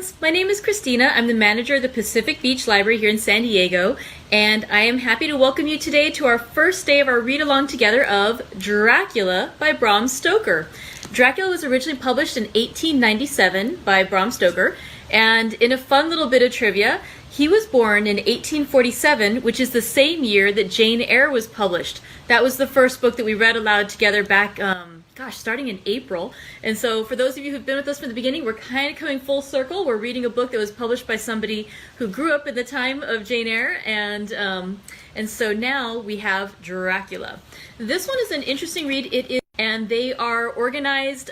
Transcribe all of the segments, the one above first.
friends, my name is Christina. I'm the manager of the Pacific Beach Library here in San Diego, and I am happy to welcome you today to our first day of our read-along together of Dracula by Bram Stoker. Dracula was originally published in 1897 by Bram Stoker, and in a fun little bit of trivia, he was born in 1847, which is the same year that Jane Eyre was published. That was the first book that we read aloud together back, starting in April. And so for those of you who've been with us from the beginning, we're kind of coming full circle. We're reading a book that was published by somebody who grew up in the time of Jane Eyre, and so now we have Dracula. This one is an interesting read. It is, and they are organized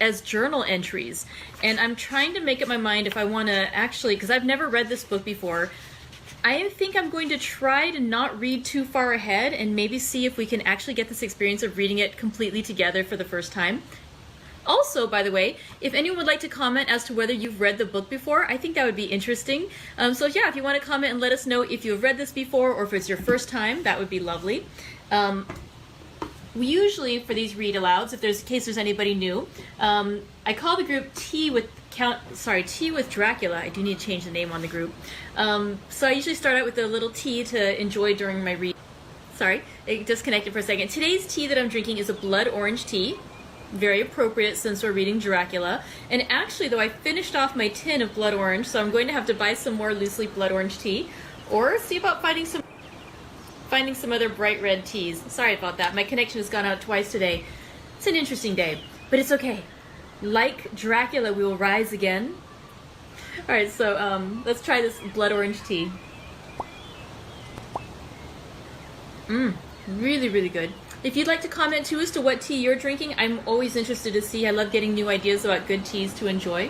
as journal entries. And I'm trying to make up my mind if I want to actually, because I've never read this book before, I think I'm going to try to not read too far ahead and maybe see if we can actually get this experience of reading it completely together for the first time. Also, by the way, if anyone would like to comment as to whether you've read the book before, I think that would be interesting. So yeah, if you want to comment and let us know if you've read this before or if it's your first time, that would be lovely. We usually, for these read-alouds, in case there's anybody new, I call the group Tea with Dracula. I do need to change the name on the group. So I usually start out with a little tea to enjoy during my read. Sorry, it disconnected for a second. Today's tea that I'm drinking is a blood orange tea. Very appropriate since we're reading Dracula. And actually, though, I finished off my tin of blood orange, so I'm going to have to buy some more loose leaf blood orange tea, or see about finding some other bright red teas. Sorry about that. My connection has gone out twice today. It's an interesting day, but it's okay. Like Dracula, we will rise again. All right, so let's try this blood orange tea. Really, really good. If you'd like to comment too as to what tea you're drinking, I'm always interested to see. I love getting new ideas about good teas to enjoy.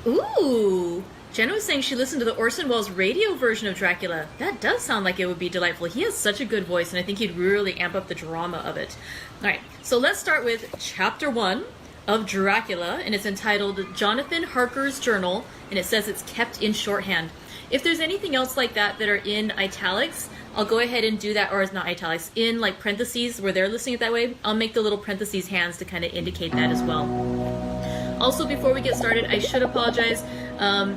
Ooh, Jenna was saying she listened to the Orson Welles radio version of Dracula. That does sound like it would be delightful. He has such a good voice, and I think he'd really amp up the drama of it. All right, so let's start with Chapter 1 of Dracula, and it's entitled Jonathan Harker's Journal, and it says it's kept in shorthand. If there's anything else like that that are in italics, I'll go ahead and do that, or it's not italics, in like parentheses where they're listing it that way, I'll make the little parentheses hands to kind of indicate that as well. Also, before we get started, I should apologize.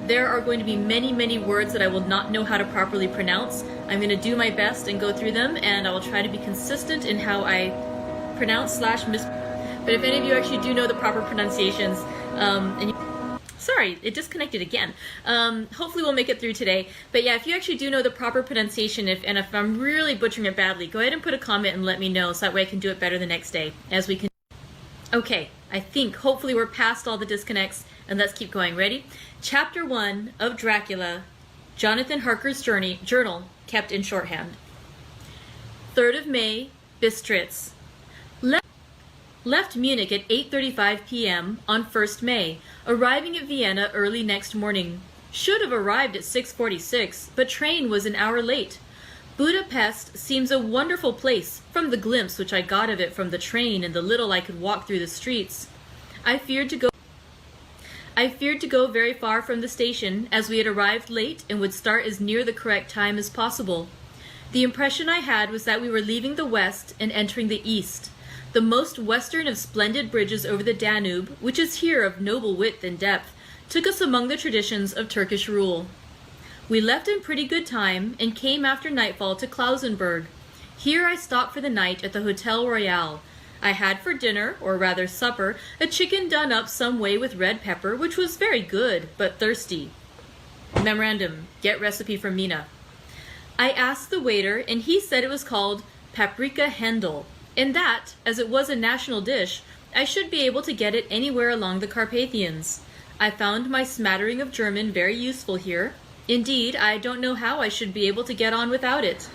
There are going to be many, many words that I will not know how to properly pronounce. I'm going to do my best and go through them, and I will try to be consistent in how I pronounce / miss. But if any of you actually do know the proper pronunciations, sorry, it disconnected again. Hopefully we'll make it through today. But yeah, if you actually do know the proper pronunciation, if I'm really butchering it badly, go ahead and put a comment and let me know so that way I can do it better the next day as we can. Okay, I think hopefully we're past all the disconnects, and let's keep going. Ready? Chapter 1 of Dracula, Jonathan Harker's Journal, kept in shorthand. 3rd of May, Bistritz. Left Munich at 8:35 p.m. on 1st May, arriving at Vienna early next morning. Should have arrived at 6:46, but train was an hour late. Budapest seems a wonderful place from the glimpse which I got of it from the train and the little I could walk through the streets. I feared to go very far from the station, as we had arrived late and would start as near the correct time as possible. The impression I had was that we were leaving the west and entering the east. The most western of splendid bridges over the Danube, which is here of noble width and depth, took us among the traditions of Turkish rule. We left in pretty good time and came after nightfall to Klausenburg. Here I stopped for the night at the Hotel Royal. I had for dinner, or rather supper, a chicken done up some way with red pepper, which was very good, but thirsty. Memorandum, get recipe from Mina. I asked the waiter, and he said it was called paprika Händel, and that, as it was a national dish, I should be able to get it anywhere along the Carpathians. I found my smattering of German very useful here. Indeed, I don't know how I should be able to get on without it.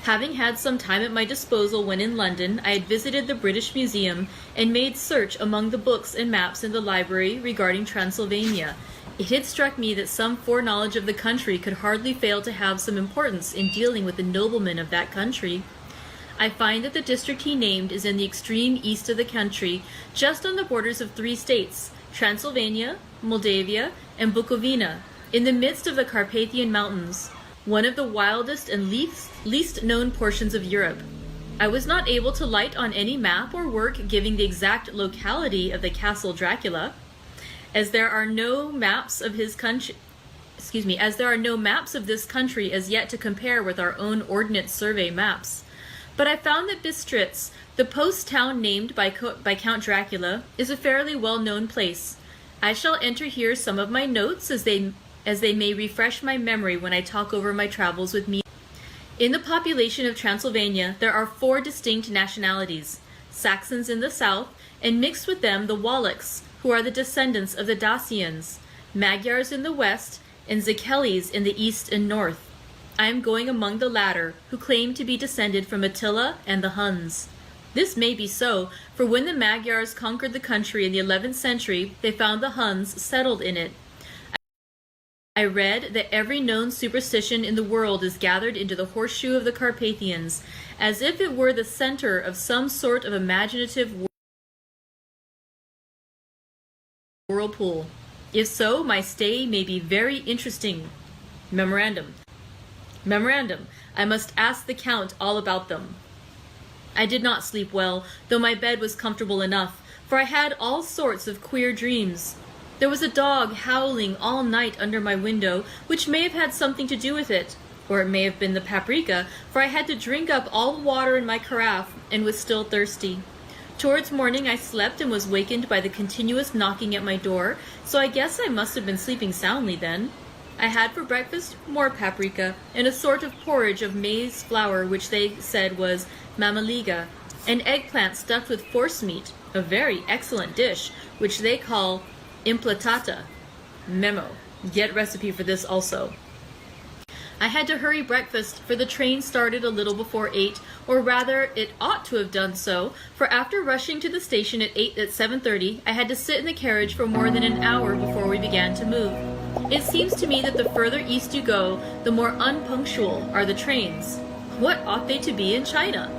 Having had some time at my disposal when in London, I had visited the British Museum and made search among the books and maps in the library regarding Transylvania. It had struck me that some foreknowledge of the country could hardly fail to have some importance in dealing with the noblemen of that country. I find that the district he named is in the extreme east of the country, just on the borders of 3 states, Transylvania, Moldavia, and Bukovina, in the midst of the Carpathian Mountains, one of the wildest and least known portions of Europe. I was not able to light on any map or work giving the exact locality of the Castle Dracula, as there are no maps of his country. As there are no maps of this country as yet to compare with our own Ordnance Survey maps. But I found that Bistritz, the post town named by Count Dracula, is a fairly well-known place. I shall enter here some of my notes as they may refresh my memory when I talk over my travels with me. In the population of Transylvania, there are 4 distinct nationalities: Saxons in the south, and mixed with them the Wallachs, who are the descendants of the Dacians, Magyars in the west, and Zikelis in the east and north. I am going among the latter, who claim to be descended from Attila and the Huns. This may be so, for when the Magyars conquered the country in the 11th century, they found the Huns settled in it. I read that every known superstition in the world is gathered into the horseshoe of the Carpathians, as if it were the center of some sort of imaginative whirlpool. If so, my stay may be very interesting. Memorandum. I must ask the Count all about them. I did not sleep well, though my bed was comfortable enough, for I had all sorts of queer dreams. There was a dog howling all night under my window, which may have had something to do with it, or it may have been the paprika, for I had to drink up all the water in my carafe and was still thirsty. Towards morning I slept and was wakened by the continuous knocking at my door, so I guess I must have been sleeping soundly then. I had for breakfast more paprika and a sort of porridge of maize flour which they said was mamaliga, and eggplant stuffed with forcemeat, a very excellent dish, which they call implatata. Memo. Get recipe for this also. I had to hurry breakfast, for the train started a little before 8, or rather, it ought to have done so, for after rushing to the station at 7:30, I had to sit in the carriage for more than an hour before we began to move. It seems to me that the further east you go, the more unpunctual are the trains. What ought they to be in China?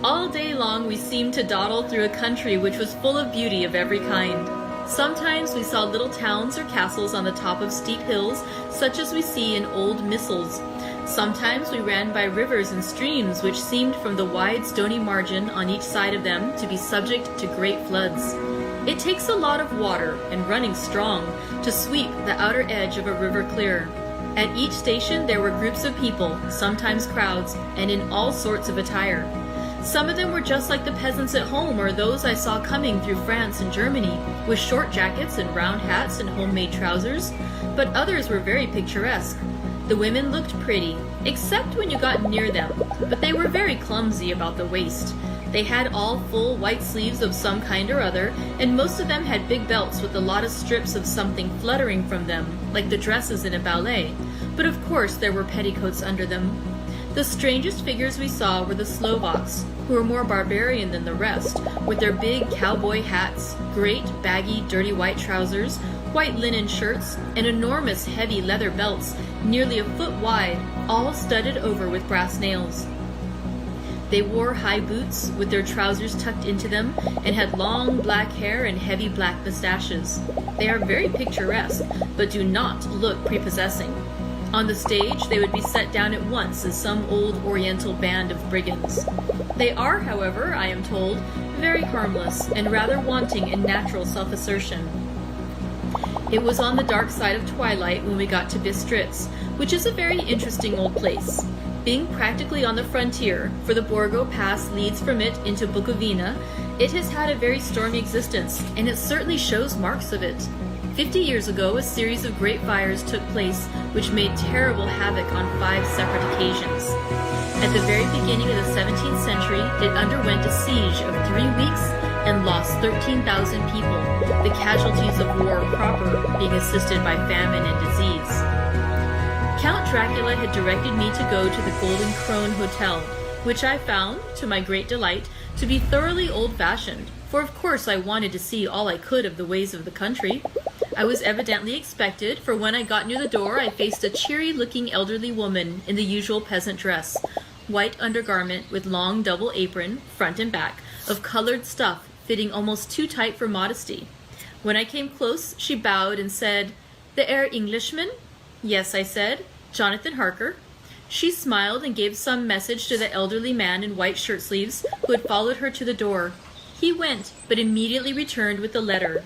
All day long we seemed to dawdle through a country which was full of beauty of every kind. Sometimes we saw little towns or castles on the top of steep hills, such as we see in old missals. Sometimes we ran by rivers and streams which seemed from the wide stony margin on each side of them to be subject to great floods. It takes a lot of water, and running strong, to sweep the outer edge of a river clear. At each station there were groups of people, sometimes crowds, and in all sorts of attire. Some of them were just like the peasants at home or those I saw coming through France and Germany, with short jackets and round hats and homemade trousers, but others were very picturesque. The women looked pretty, except when you got near them, but they were very clumsy about the waist. They had all full white sleeves of some kind or other, and most of them had big belts with a lot of strips of something fluttering from them, like the dresses in a ballet, but of course there were petticoats under them. The strangest figures we saw were the Slovaks, who were more barbarian than the rest, with their big cowboy hats, great baggy dirty white trousers, white linen shirts, and enormous heavy leather belts, nearly a foot wide, all studded over with brass nails. They wore high boots, with their trousers tucked into them, and had long black hair and heavy black mustaches. They are very picturesque, but do not look prepossessing. On the stage, they would be set down at once as some old oriental band of brigands. They are, however, I am told, very harmless and rather wanting in natural self-assertion. It was on the dark side of twilight when we got to Bistritz, which is a very interesting old place. Being practically on the frontier, for the Borgo Pass leads from it into Bukovina, it has had a very stormy existence, and it certainly shows marks of it. 50 years ago, a series of great fires took place, which made terrible havoc on 5 separate occasions. At the very beginning of the 17th century, it underwent a siege of 3 weeks and lost 13,000 people, the casualties of war proper being assisted by famine and disease. Count Dracula had directed me to go to the Golden Krone Hotel, which I found, to my great delight, to be thoroughly old-fashioned, for of course I wanted to see all I could of the ways of the country. I was evidently expected, for when I got near the door I faced a cheery-looking elderly woman in the usual peasant dress, white undergarment with long double apron, front and back, of colored stuff fitting almost too tight for modesty. When I came close, she bowed and said, "The Englishman?" "Yes," I said, "Jonathan Harker." She smiled and gave some message to the elderly man in white shirt sleeves who had followed her to the door. He went, but immediately returned with the letter.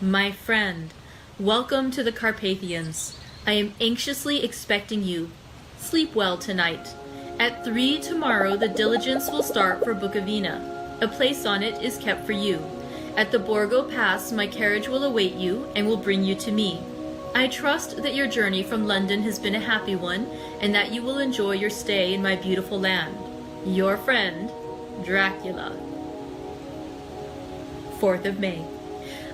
My friend, welcome to the Carpathians. I am anxiously expecting you. Sleep well tonight. At 3 tomorrow the diligence will start for Bukovina. A place on it is kept for you. At the Borgo Pass my carriage will await you and will bring you to me. I trust that your journey from London has been a happy one and that you will enjoy your stay in my beautiful land. Your friend, Dracula. 4th of May.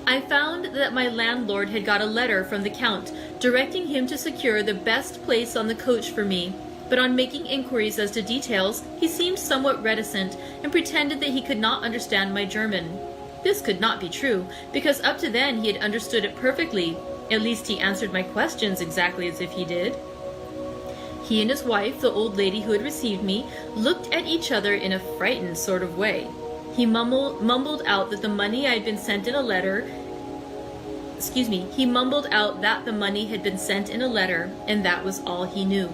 I found that my landlord had got a letter from the Count directing him to secure the best place on the coach for me, but on making inquiries as to details, he seemed somewhat reticent and pretended that he could not understand my German. This could not be true, because up to then he had understood it perfectly. At least he answered my questions exactly as if he did. He and his wife, the old lady who had received me, looked at each other in a frightened sort of way. He mumbled out that the money had been sent in a letter, and that was all he knew.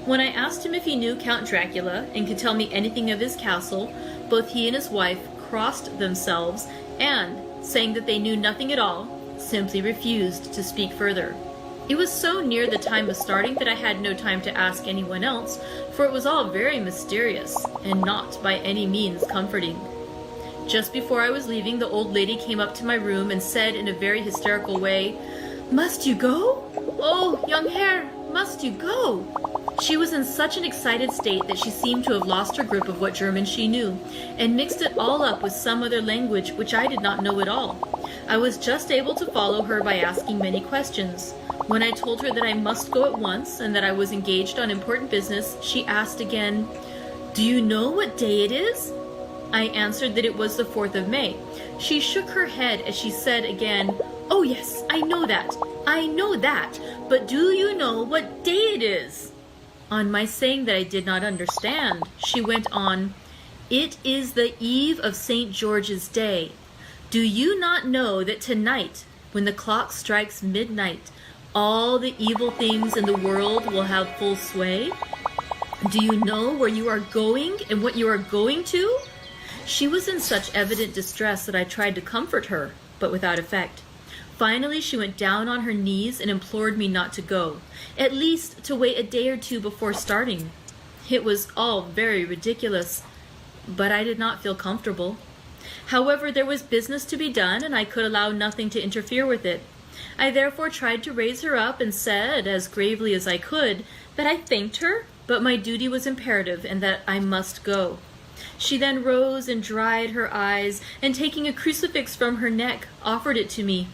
When I asked him if he knew Count Dracula and could tell me anything of his castle, both he and his wife crossed themselves and, saying that they knew nothing at all, simply refused to speak further. It was so near the time of starting that I had no time to ask anyone else, for it was all very mysterious and not by any means comforting. Just before I was leaving, the old lady came up to my room and said in a very hysterical way, "Must you go? Oh, young Herr, must you go?" She was in such an excited state that she seemed to have lost her grip of what German she knew, and mixed it all up with some other language which I did not know at all. I was just able to follow her by asking many questions. When I told her that I must go at once and that I was engaged on important business, she asked again, "Do you know what day it is?" I answered that it was the 4th of May. She shook her head as she said again, "Oh yes, I know that, but do you know what day it is?" On my saying that I did not understand, she went on, "It is the eve of St. George's Day. Do you not know that tonight, when the clock strikes midnight, all the evil things in the world will have full sway? Do you know where you are going and what you are going to?" She was in such evident distress that I tried to comfort her, but without effect. Finally, she went down on her knees and implored me not to go, at least to wait a day or two before starting. It was all very ridiculous, but I did not feel comfortable. However, there was business to be done, and I could allow nothing to interfere with it. I therefore tried to raise her up and said, as gravely as I could, that I thanked her, but my duty was imperative and that I must go. She then rose and dried her eyes, and taking a crucifix from her neck, offered it to me.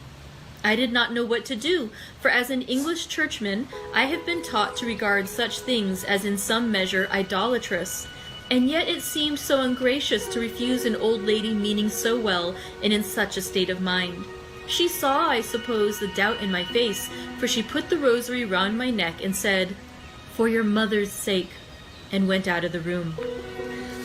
I did not know what to do, for as an English churchman, I have been taught to regard such things as in some measure idolatrous, and yet it seemed so ungracious to refuse an old lady meaning so well and in such a state of mind. She saw, I suppose, the doubt in my face, for she put the rosary round my neck and said, "For your mother's sake," and went out of the room.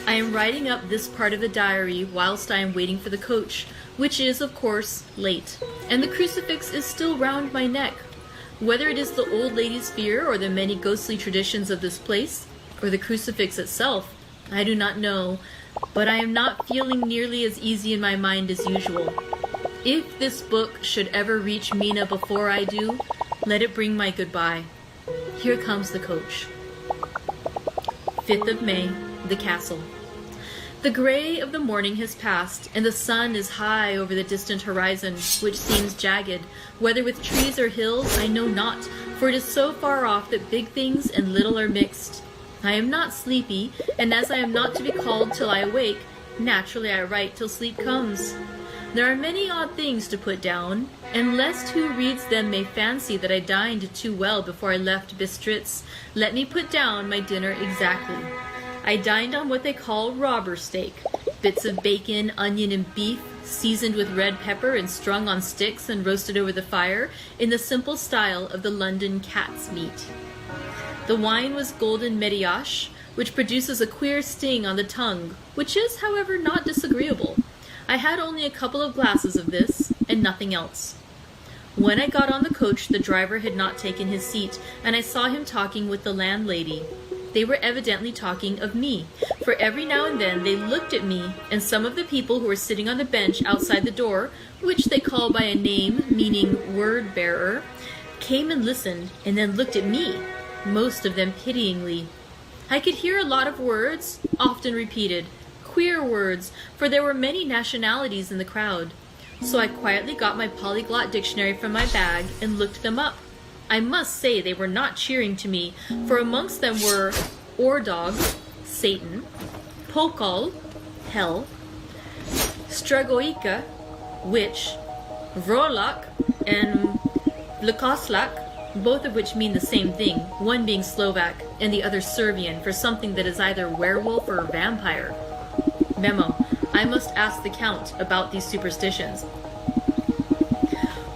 I am writing up this part of the diary whilst I am waiting for the coach, which is, of course, late, and the crucifix is still round my neck. Whether it is the old lady's fear or the many ghostly traditions of this place, or the crucifix itself, I do not know, but I am not feeling nearly as easy in my mind as usual. If this book should ever reach Mina before I do, let it bring my goodbye. Here comes the coach. 5th of May, the castle. The gray of the morning has passed, and the sun is high over the distant horizon, which seems jagged. Whether with trees or hills, I know not, for it is so far off that big things and little are mixed. I am not sleepy, and as I am not to be called till I awake, naturally I write till sleep comes. There are many odd things to put down, and lest who reads them may fancy that I dined too well before I left Bistritz, let me put down my dinner exactly. I dined on what they call robber steak, bits of bacon, onion, and beef, seasoned with red pepper and strung on sticks and roasted over the fire in the simple style of the London cat's meat. The wine was golden Mediache, which produces a queer sting on the tongue, which is, however, not disagreeable. I had only a couple of glasses of this, and nothing else. When I got on the coach, the driver had not taken his seat, and I saw him talking with the landlady. They were evidently talking of me, for every now and then they looked at me, and some of the people who were sitting on the bench outside the door, which they call by a name meaning word bearer, came and listened, and then looked at me, most of them pityingly. I could hear a lot of words, often repeated, queer words, for there were many nationalities in the crowd. So I quietly got my polyglot dictionary from my bag and looked them up. I must say they were not cheering to me, for amongst them were Ordog, Satan, Pokal, Hell, Stragoika, Witch, Vrolak, and Vlkoslak, both of which mean the same thing, one being Slovak and the other Serbian for something that is either werewolf or vampire. Memo: I must ask the Count about these superstitions.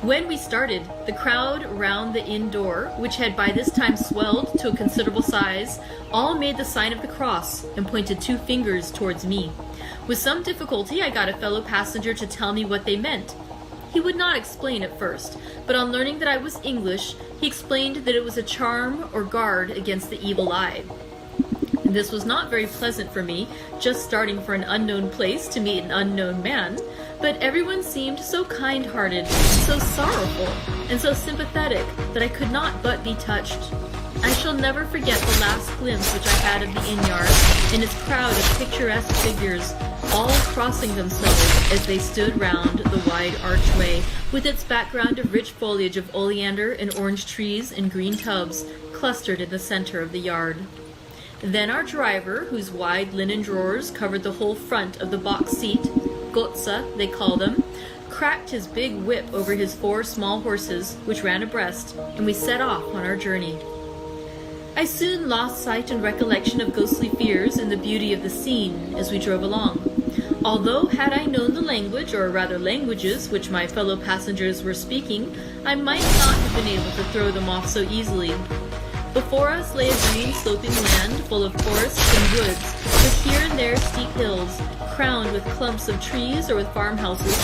When we started, the crowd round the inn door, which had by this time swelled to a considerable size, all made the sign of the cross and pointed 2 fingers towards me. With some difficulty I got a fellow passenger to tell me what they meant. He would not explain at first, but on learning that I was English, he explained that it was a charm or guard against the evil eye. This was not very pleasant for me, just starting for an unknown place to meet an unknown man, but everyone seemed so kind-hearted, so sorrowful, and so sympathetic that I could not but be touched. I shall never forget the last glimpse which I had of the inn-yard and its crowd of picturesque figures, all crossing themselves as they stood round the wide archway, with its background of rich foliage of oleander and orange trees in green tubs clustered in the center of the yard. Then our driver, whose wide linen drawers covered the whole front of the box seat, Gotza they call them, cracked his big whip over his 4 small horses, which ran abreast, and we set off on our journey. I soon lost sight and recollection of ghostly fears in the beauty of the scene as we drove along, although had I known the language, or rather languages, which my fellow passengers were speaking, I might not have been able to throw them off so easily. Before us lay a green sloping land full of forests and woods, with here and there steep hills, crowned with clumps of trees or with farmhouses,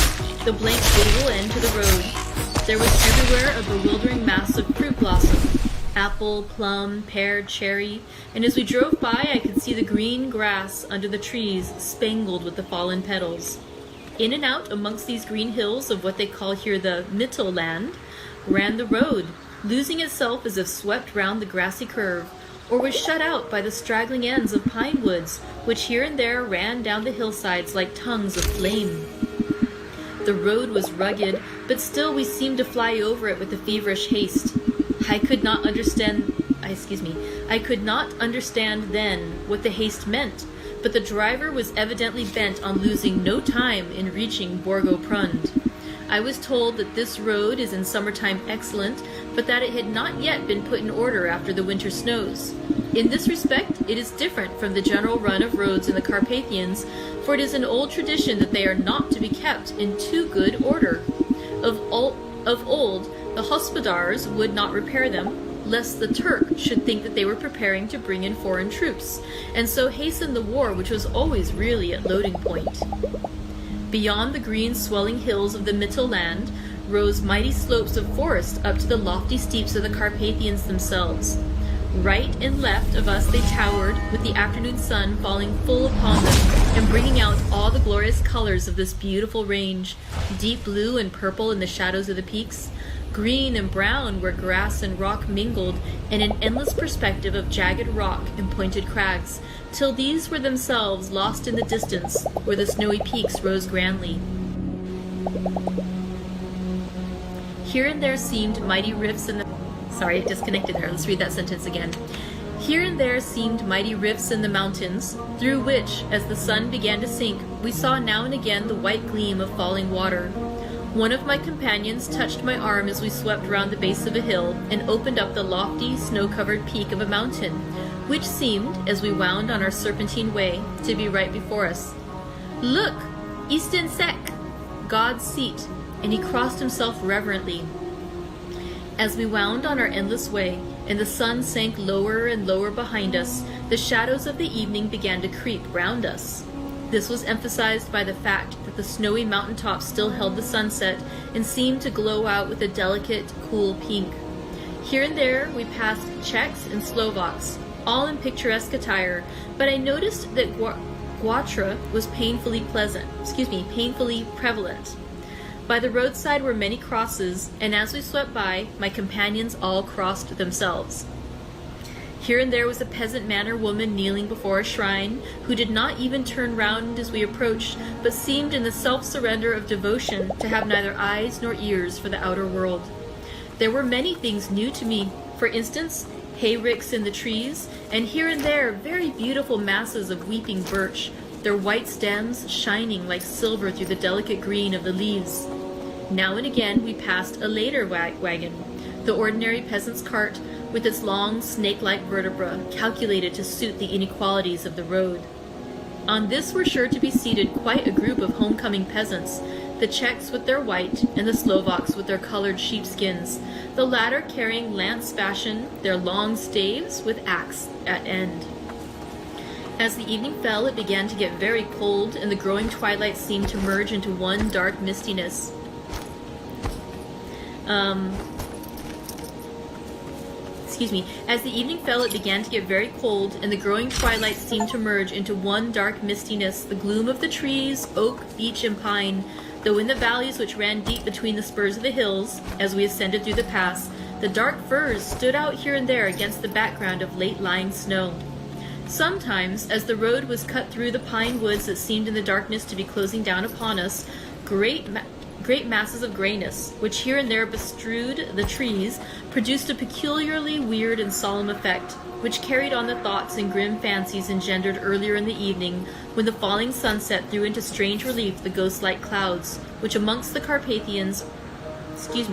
the blank gable end to the road. There was everywhere a bewildering mass of fruit blossom, apple, plum, pear, cherry, and as we drove by I could see the green grass under the trees spangled with the fallen petals. In and out amongst these green hills of what they call here the Mittelland ran the road, losing itself as if swept round the grassy curve, or was shut out by the straggling ends of pine woods, which here and there ran down the hillsides like tongues of flame. The road was rugged, but still we seemed to fly over it with a feverish haste. I could not understand then what the haste meant, but the driver was evidently bent on losing no time in reaching Borgo Prund. I was told that this road is in summertime excellent, but that it had not yet been put in order after the winter snows. In this respect, it is different from the general run of roads in the Carpathians, for it is an old tradition that they are not to be kept in too good order. Of old, the hospodars would not repair them, lest the Turk should think that they were preparing to bring in foreign troops, and so hasten the war which was always really at loading point. Beyond the green swelling hills of the Mittelland rose mighty slopes of forest up to the lofty steeps of the Carpathians themselves. Right and left of us they towered, with the afternoon sun falling full upon them and bringing out all the glorious colors of this beautiful range, deep blue and purple in the shadows of the peaks, green and brown where grass and rock mingled, and an endless perspective of jagged rock and pointed crags, till these were themselves lost in the distance where the snowy peaks rose grandly. Here and there seemed mighty rifts in the... Sorry, it disconnected there. Let's read that sentence again. Here and there seemed mighty rifts in the mountains, through which, as the sun began to sink, we saw now and again the white gleam of falling water. One of my companions touched my arm as we swept round the base of a hill and opened up the lofty, snow-covered peak of a mountain, which seemed, as we wound on our serpentine way, to be right before us. "Look! Easton Sek! God's seat!" and he crossed himself reverently. As we wound on our endless way, and the sun sank lower and lower behind us, the shadows of the evening began to creep round us. This was emphasized by the fact that the snowy mountain tops still held the sunset and seemed to glow out with a delicate, cool pink. Here and there we passed Czechs and Slovaks, all in picturesque attire, but I noticed that Guatra was painfully prevalent. By the roadside were many crosses, and as we swept by, my companions all crossed themselves. Here and there was a peasant man or woman kneeling before a shrine, who did not even turn round as we approached, but seemed in the self-surrender of devotion to have neither eyes nor ears for the outer world. There were many things new to me. For instance, hayricks in the trees, and here and there very beautiful masses of weeping birch, their white stems shining like silver through the delicate green of the leaves. Now and again we passed a later wagon, the ordinary peasant's cart, with its long snake-like vertebra calculated to suit the inequalities of the road. On this were sure to be seated quite a group of homecoming peasants, the Czechs with their white and the Slovaks with their colored sheepskins, the latter carrying lance fashion their long staves with axe at end. As the evening fell, it began to get very cold, and the growing twilight seemed to merge into one dark mistiness. As the evening fell, it began to get very cold, and the growing twilight seemed to merge into one dark mistiness, the gloom of the trees, oak, beech, and pine, though in the valleys which ran deep between the spurs of the hills, as we ascended through the pass, the dark firs stood out here and there against the background of late-lying snow. Sometimes, as the road was cut through the pine woods that seemed in the darkness to be closing down upon us, great masses of grayness, which here and there bestrewed the trees, produced a peculiarly weird and solemn effect, which carried on the thoughts and grim fancies engendered earlier in the evening, when the falling sunset threw into strange relief the ghost-like clouds, which amongst the Carpathians seemed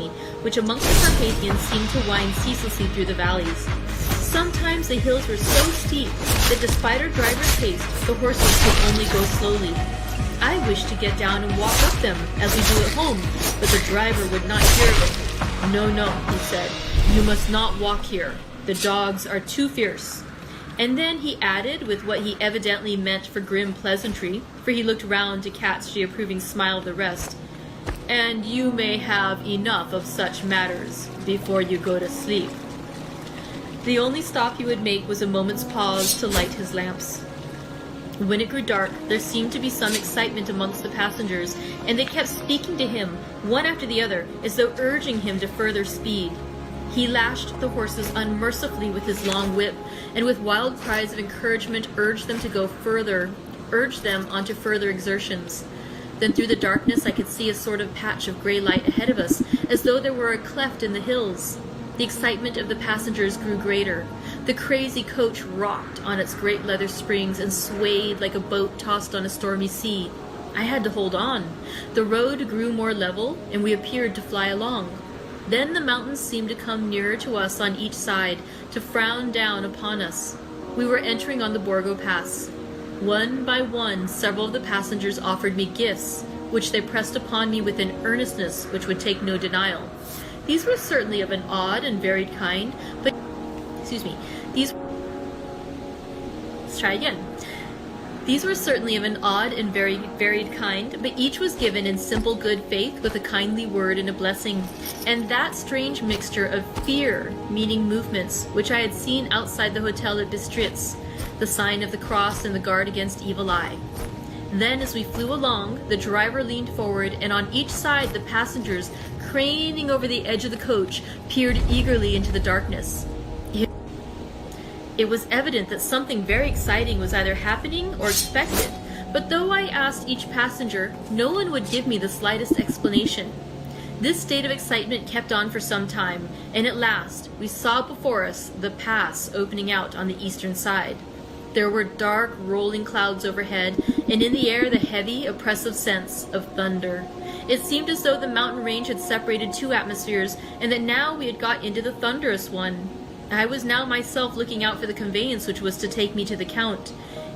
to wind ceaselessly through the valleys. Sometimes the hills were so steep that despite our driver's haste, the horses could only go slowly. I wished to get down and walk up them, as we do at home, but the driver would not hear of it. No, he said, you must not walk here. The dogs are too fierce. And then he added, with what he evidently meant for grim pleasantry, for he looked round to catch the approving smile of the rest, and you may have enough of such matters before you go to sleep. The only stop he would make was a moment's pause to light his lamps. When it grew dark, there seemed to be some excitement amongst the passengers, and they kept speaking to him, one after the other, as though urging him to further speed. He lashed the horses unmercifully with his long whip, and with wild cries of encouragement urged them on to further exertions. Then through the darkness I could see a sort of patch of gray light ahead of us, as though there were a cleft in the hills. The excitement of the passengers grew greater. The crazy coach rocked on its great leather springs and swayed like a boat tossed on a stormy sea. I had to hold on. The road grew more level, and we appeared to fly along. Then the mountains seemed to come nearer to us on each side, to frown down upon us. We were entering on the Borgo Pass. One by one, several of the passengers offered me gifts, which they pressed upon me with an earnestness which would take no denial. These were certainly of an odd and varied kind, but These were certainly of an odd and very varied kind, but each was given in simple good faith with a kindly word and a blessing, and that strange mixture of fear, meaning movements, which I had seen outside the hotel at Bistritz, the sign of the cross and the guard against evil eye. Then, as we flew along, the driver leaned forward, and on each side the passengers, craning over the edge of the coach, peered eagerly into the darkness. It was evident that something very exciting was either happening or expected, but though I asked each passenger, no one would give me the slightest explanation. This state of excitement kept on for some time, and at last we saw before us the pass opening out on the eastern side. There were dark, rolling clouds overhead, and in the air the heavy, oppressive sense of thunder. It seemed as though the mountain range had separated two atmospheres, and that now we had got into the thunderous one. I was now myself looking out for the conveyance which was to take me to the Count.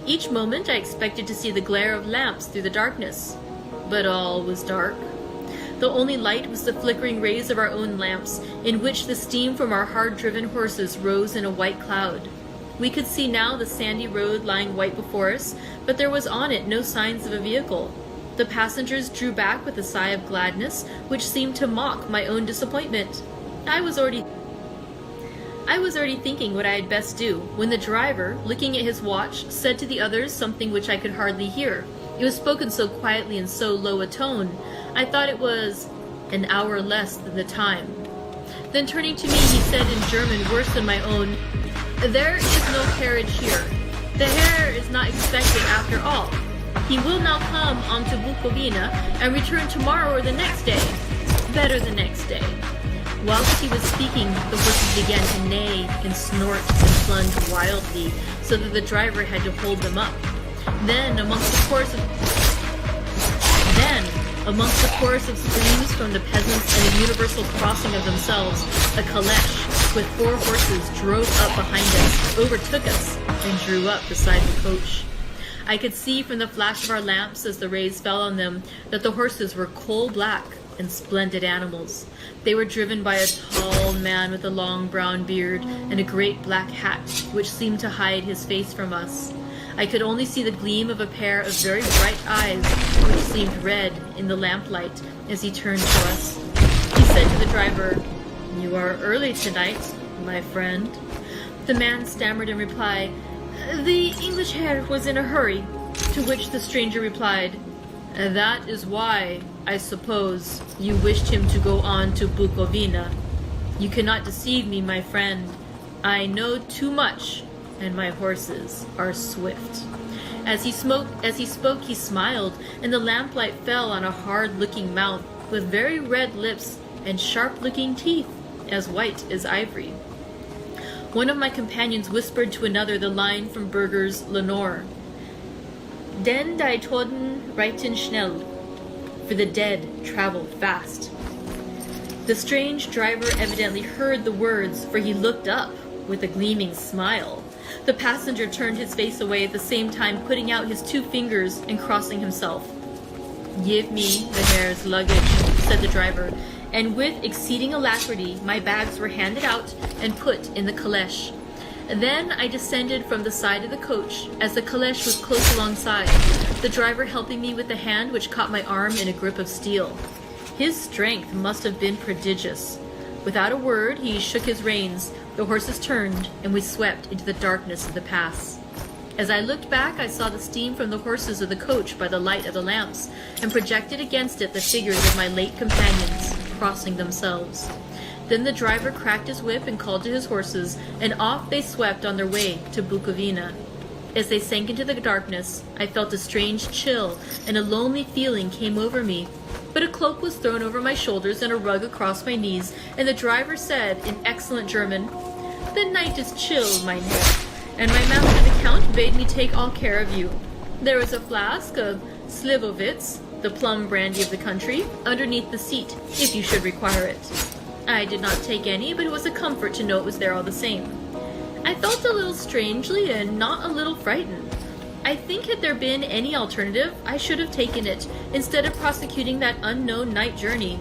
Each moment I expected to see the glare of lamps through the darkness. But all was dark. The only light was the flickering rays of our own lamps, in which the steam from our hard-driven horses rose in a white cloud. We could see now the sandy road lying white before us, but there was on it no signs of a vehicle. The passengers drew back with a sigh of gladness, which seemed to mock my own disappointment. I was already I was already thinking what I had best do, when the driver, looking at his watch, said to the others something which I could hardly hear. It was spoken so quietly and so low a tone, I thought it was an hour less than the time. Then turning to me, he said in German worse than my own, "There is no carriage here. The Herr is not expected after all. He will now come on to Bukovina and return tomorrow or the next day. Better the next day." Whilst he was speaking, the horses began to neigh and snort and plunge wildly, so that the driver had to hold them up. Then, amongst the chorus of screams from the peasants and a universal crossing of themselves, a caleche with 4 horses drove up behind us, overtook us, and drew up beside the coach. I could see from the flash of our lamps as the rays fell on them that the horses were coal-black and splendid animals. They were driven by a tall man with a long brown beard and a great black hat, which seemed to hide his face from us. I could only see the gleam of a pair of very bright eyes, which seemed red in the lamplight as he turned to us. He said to the driver, "You are early tonight, my friend." The man stammered in reply, "The English Herr was in a hurry," to which the stranger replied, "That is why, I suppose, you wished him to go on to Bukovina. You cannot deceive me, my friend. I know too much, and my horses are swift." As he spoke, he smiled, and the lamplight fell on a hard-looking mouth with very red lips and sharp-looking teeth, as white as ivory. One of my companions whispered to another the line from Burger's Lenore, "Den die Toten reiten schnell," for the dead travel fast. The strange driver evidently heard the words, for he looked up with a gleaming smile. The passenger turned his face away, at the same time putting out his 2 fingers and crossing himself. "Give me the Herr's luggage," said the driver, and with exceeding alacrity my bags were handed out and put in the caleche. Then I descended from the side of the coach as the caleche was close alongside, the driver helping me with the hand which caught my arm in a grip of steel. His strength must have been prodigious. Without a word, he shook his reins, the horses turned, and we swept into the darkness of the pass. As I looked back, I saw the steam from the horses of the coach by the light of the lamps, and projected against it the figures of my late companions, crossing themselves. Then the driver cracked his whip and called to his horses, and off they swept on their way to Bukovina. As they sank into the darkness, I felt a strange chill, and a lonely feeling came over me. But a cloak was thrown over my shoulders and a rug across my knees, and the driver said in excellent German, "The night is chill, mein Herr, and my master the Count bade me take all care of you. There is a flask of Slivovitz, the plum brandy of the country, underneath the seat, if you should require it." I did not take any, but it was a comfort to know it was there all the same. I felt a little strangely and not a little frightened. I think had there been any alternative, I should have taken it, instead of prosecuting that unknown night journey.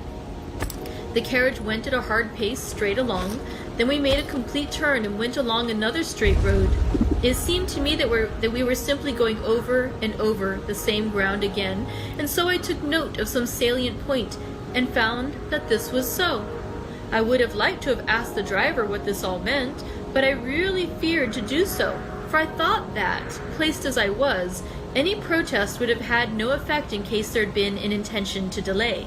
The carriage went at a hard pace straight along, then we made a complete turn and went along another straight road. It seemed to me that we were simply going over and over the same ground again, and so I took note of some salient point, and found that this was so. I would have liked to have asked the driver what this all meant, but I really feared to do so, for I thought that, placed as I was, any protest would have had no effect in case there had been an intention to delay.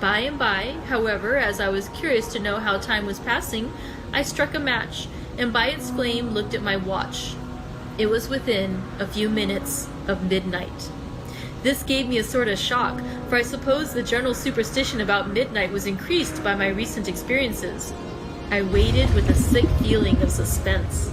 By and by, however, as I was curious to know how time was passing, I struck a match, and by its flame looked at my watch. It was within a few minutes of midnight. This gave me a sort of shock, for I suppose the general superstition about midnight was increased by my recent experiences. I waited with a sick feeling of suspense.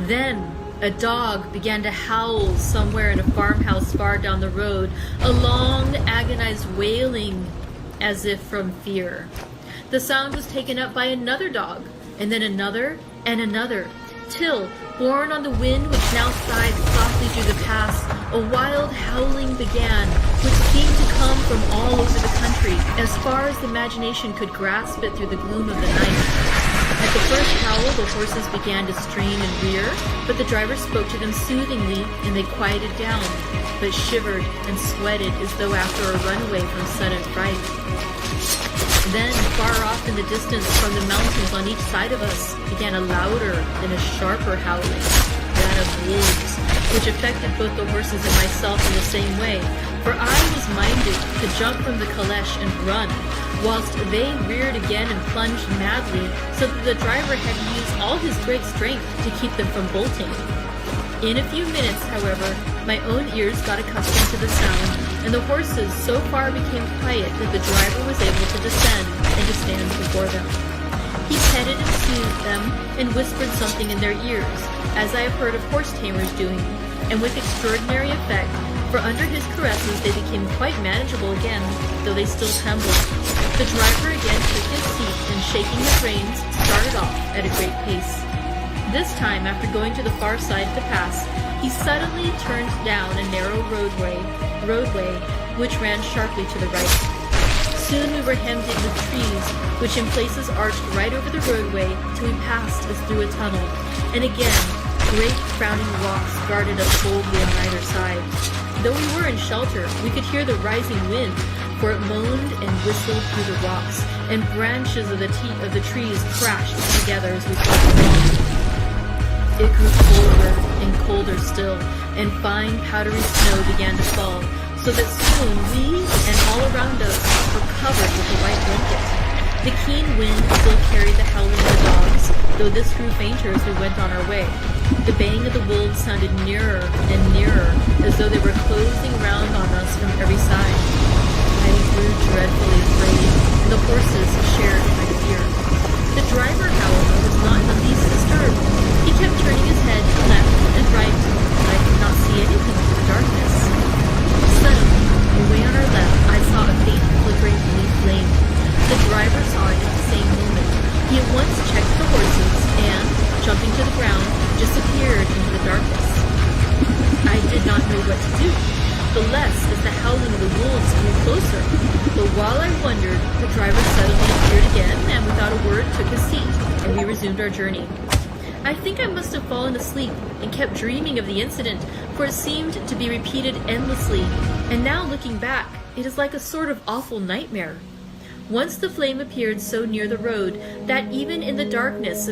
Then a dog began to howl somewhere in a farmhouse far down the road, a long, agonized wailing, as if from fear. The sound was taken up by another dog, and then another, and another, till, borne on the wind which now sighed softly through the pass, a wild howling began, which seemed to come from all over the country, as far as the imagination could grasp it through the gloom of the night. At At the first howl, the horses began to strain and rear, but the driver spoke to them soothingly, and they quieted down, but shivered and sweated as though after a runaway from sudden fright. Then, far off in the distance from the mountains on each side of us, began a louder and a sharper howling, that of wolves, which affected both the horses and myself in the same way, for I was minded to jump from the caleche and run, whilst they reared again and plunged madly, so that the driver had to use all his great strength to keep them from bolting. In a few minutes, however, my own ears got accustomed to the sound, and the horses so far became quiet that the driver was able to descend and to stand before them. He petted and soothed them and whispered something in their ears, as I have heard of horse tamers doing, and with extraordinary effect, for under his caresses they became quite manageable again, though they still trembled. The driver again took his seat and, shaking his reins, started off at a great pace. This time, after going to the far side of the pass, he suddenly turned down a narrow roadway which ran sharply to the right. Soon we were hemmed in with trees, which in places arched right over the roadway till we passed as through a tunnel, and again great frowning rocks guarded us boldly on either side. Though we were in shelter, we could hear the rising wind, for it moaned and whistled through the rocks, and branches of the trees crashed together as we passed along. It grew colder and colder still, and fine powdery snow began to fall, so that soon we and all around us were covered with a white blanket. The keen wind still carried the howling of the dogs, though this grew fainter as we went on our way. The baying of the wolves sounded nearer and nearer, as though they were closing round on us from every side. I grew dreadfully afraid, and the horses shared my fear. The driver, however, was not in the least disturbed. He kept turning his head to left and right, but I could not see anything through the darkness. Suddenly, away on our left, I saw a faint flickering blue flame. The driver saw it at the same moment. He at once checked the horses and, jumping to the ground, disappeared into the darkness. I did not know what to do, the less as the howling of the wolves grew closer. But while I wondered, the driver suddenly appeared again and without a word took his seat, and we resumed our journey. I think I must have fallen asleep and kept dreaming of the incident, for it seemed to be repeated endlessly, and now looking back, it is like a sort of awful nightmare. Once the flame appeared so near the road that even in the darkness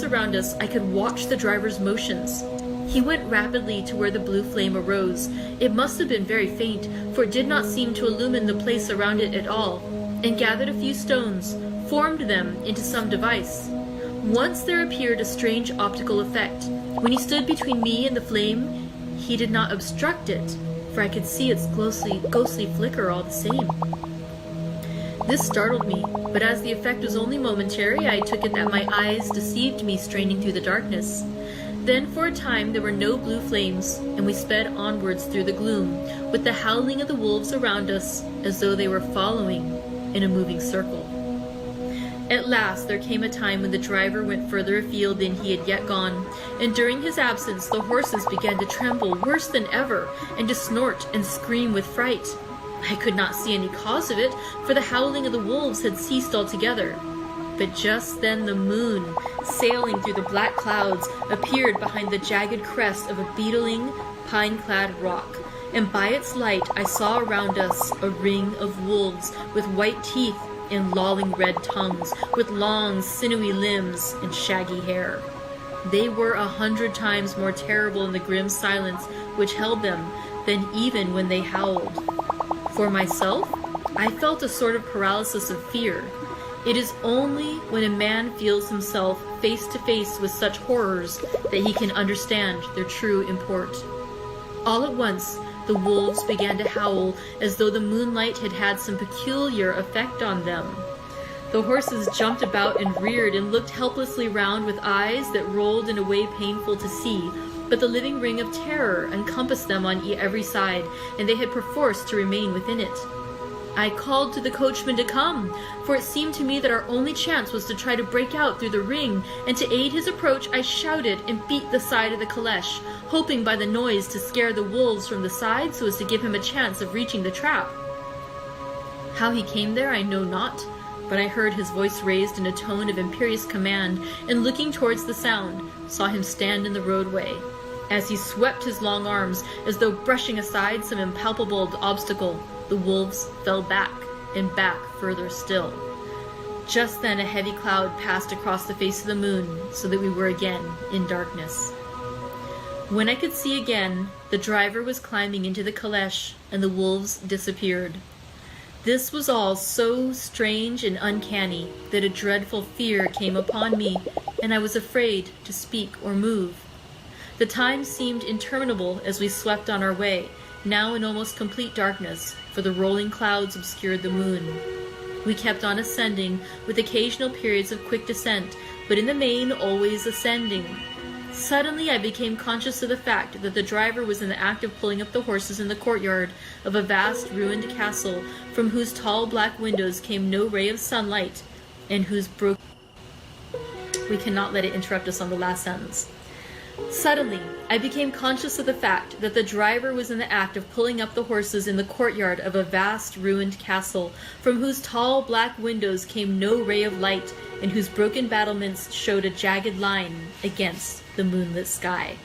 around us I could watch the driver's motions. He went rapidly to where the blue flame arose. It must have been very faint, for it did not seem to illumine the place around it at all, and gathered a few stones, formed them into some device. Once there appeared a strange optical effect. When he stood between me and the flame, he did not obstruct it, for I could see its ghostly flicker all the same. This startled me, but as the effect was only momentary, I took it that my eyes deceived me straining through the darkness. Then for a time there were no blue flames, and we sped onwards through the gloom, with the howling of the wolves around us, as though they were following in a moving circle. At last there came a time when the driver went further afield than he had yet gone, and during his absence the horses began to tremble worse than ever, and to snort and scream with fright. I could not see any cause of it, for the howling of the wolves had ceased altogether. But just then the moon, sailing through the black clouds, appeared behind the jagged crest of a beetling, pine-clad rock, and by its light I saw around us a ring of wolves with white teeth and lolling red tongues, with long, sinewy limbs and shaggy hair. They were 100 times more terrible in the grim silence which held them than even when they howled. For myself, I felt a sort of paralysis of fear. It is only when a man feels himself face to face with such horrors that he can understand their true import. All at once, the wolves began to howl as though the moonlight had had some peculiar effect on them. The horses jumped about and reared and looked helplessly round with eyes that rolled in a way painful to see, but the living ring of terror encompassed them on every side, and they had perforce to remain within it. I called to the coachman to come, for it seemed to me that our only chance was to try to break out through the ring, and to aid his approach I shouted and beat the side of the caleche, hoping by the noise to scare the wolves from the side so as to give him a chance of reaching the trap. How he came there I know not, but I heard his voice raised in a tone of imperious command, and looking towards the sound, saw him stand in the roadway. As he swept his long arms, as though brushing aside some impalpable obstacle, the wolves fell back, and back further still. Just then a heavy cloud passed across the face of the moon, so that we were again in darkness. When I could see again, the driver was climbing into the caleche, and the wolves disappeared. This was all so strange and uncanny that a dreadful fear came upon me, and I was afraid to speak or move. The time seemed interminable as we swept on our way, now in almost complete darkness, for the rolling clouds obscured the moon. We kept on ascending, with occasional periods of quick descent, but in the main always ascending. Suddenly I became conscious of the fact that the driver was in the act of pulling up the horses in the courtyard of a vast ruined castle, from whose tall black windows came no ray of sunlight, and whose We cannot let it interrupt us on the last sentence. Suddenly, I became conscious of the fact that the driver was in the act of pulling up the horses in the courtyard of a vast ruined castle, from whose tall black windows came no ray of light, and whose broken battlements showed a jagged line against the moonlit sky.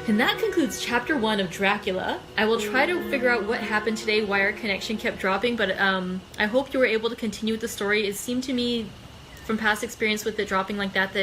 And that concludes chapter 1 of Dracula. I will try to figure out what happened today, why our connection kept dropping, but I hope you were able to continue with the story. It seemed to me, from past experience with it dropping like that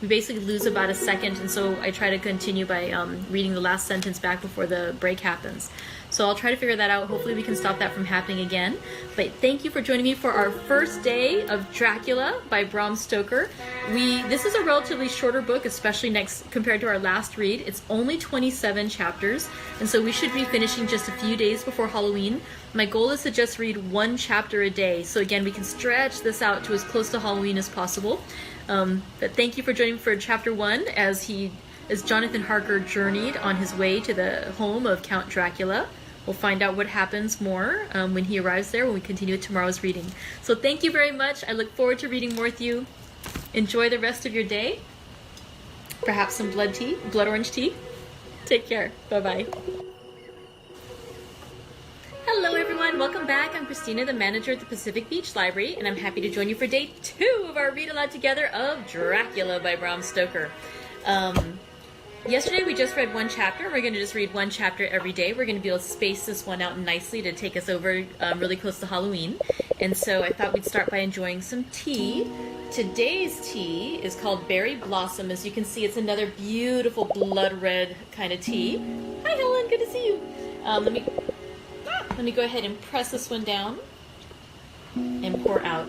we basically lose about a second, and so I try to continue by reading the last sentence back before the break happens. So I'll try to figure that out. Hopefully we can stop that from happening again. But thank you for joining me for our first day of Dracula by Bram Stoker. This is a relatively shorter book, especially compared to our last read. It's only 27 chapters, and so we should be finishing just a few days before Halloween. My goal is to just read one chapter a day, so again, we can stretch this out to as close to Halloween as possible. But thank you for joining me for chapter 1 as Jonathan Harker journeyed on his way to the home of Count Dracula. We'll find out what happens more when he arrives there when we continue with tomorrow's reading. So thank you very much. I look forward to reading more with you. Enjoy the rest of your day. Perhaps some blood orange tea. Take care. Bye-bye. Hello everyone, welcome back. I'm Christina, the manager at the Pacific Beach Library, and I'm happy to join you for day 2 of our read aloud together of Dracula by Bram Stoker. Yesterday we just read one chapter. We're going to just read one chapter every day. We're going to be able to space this one out nicely to take us over really close to Halloween. And so I thought we'd start by enjoying some tea. Today's tea is called Berry Blossom. As you can see, it's another beautiful blood red kind of tea. Hi Helen, good to see you. Let me go ahead and press this one down and pour out.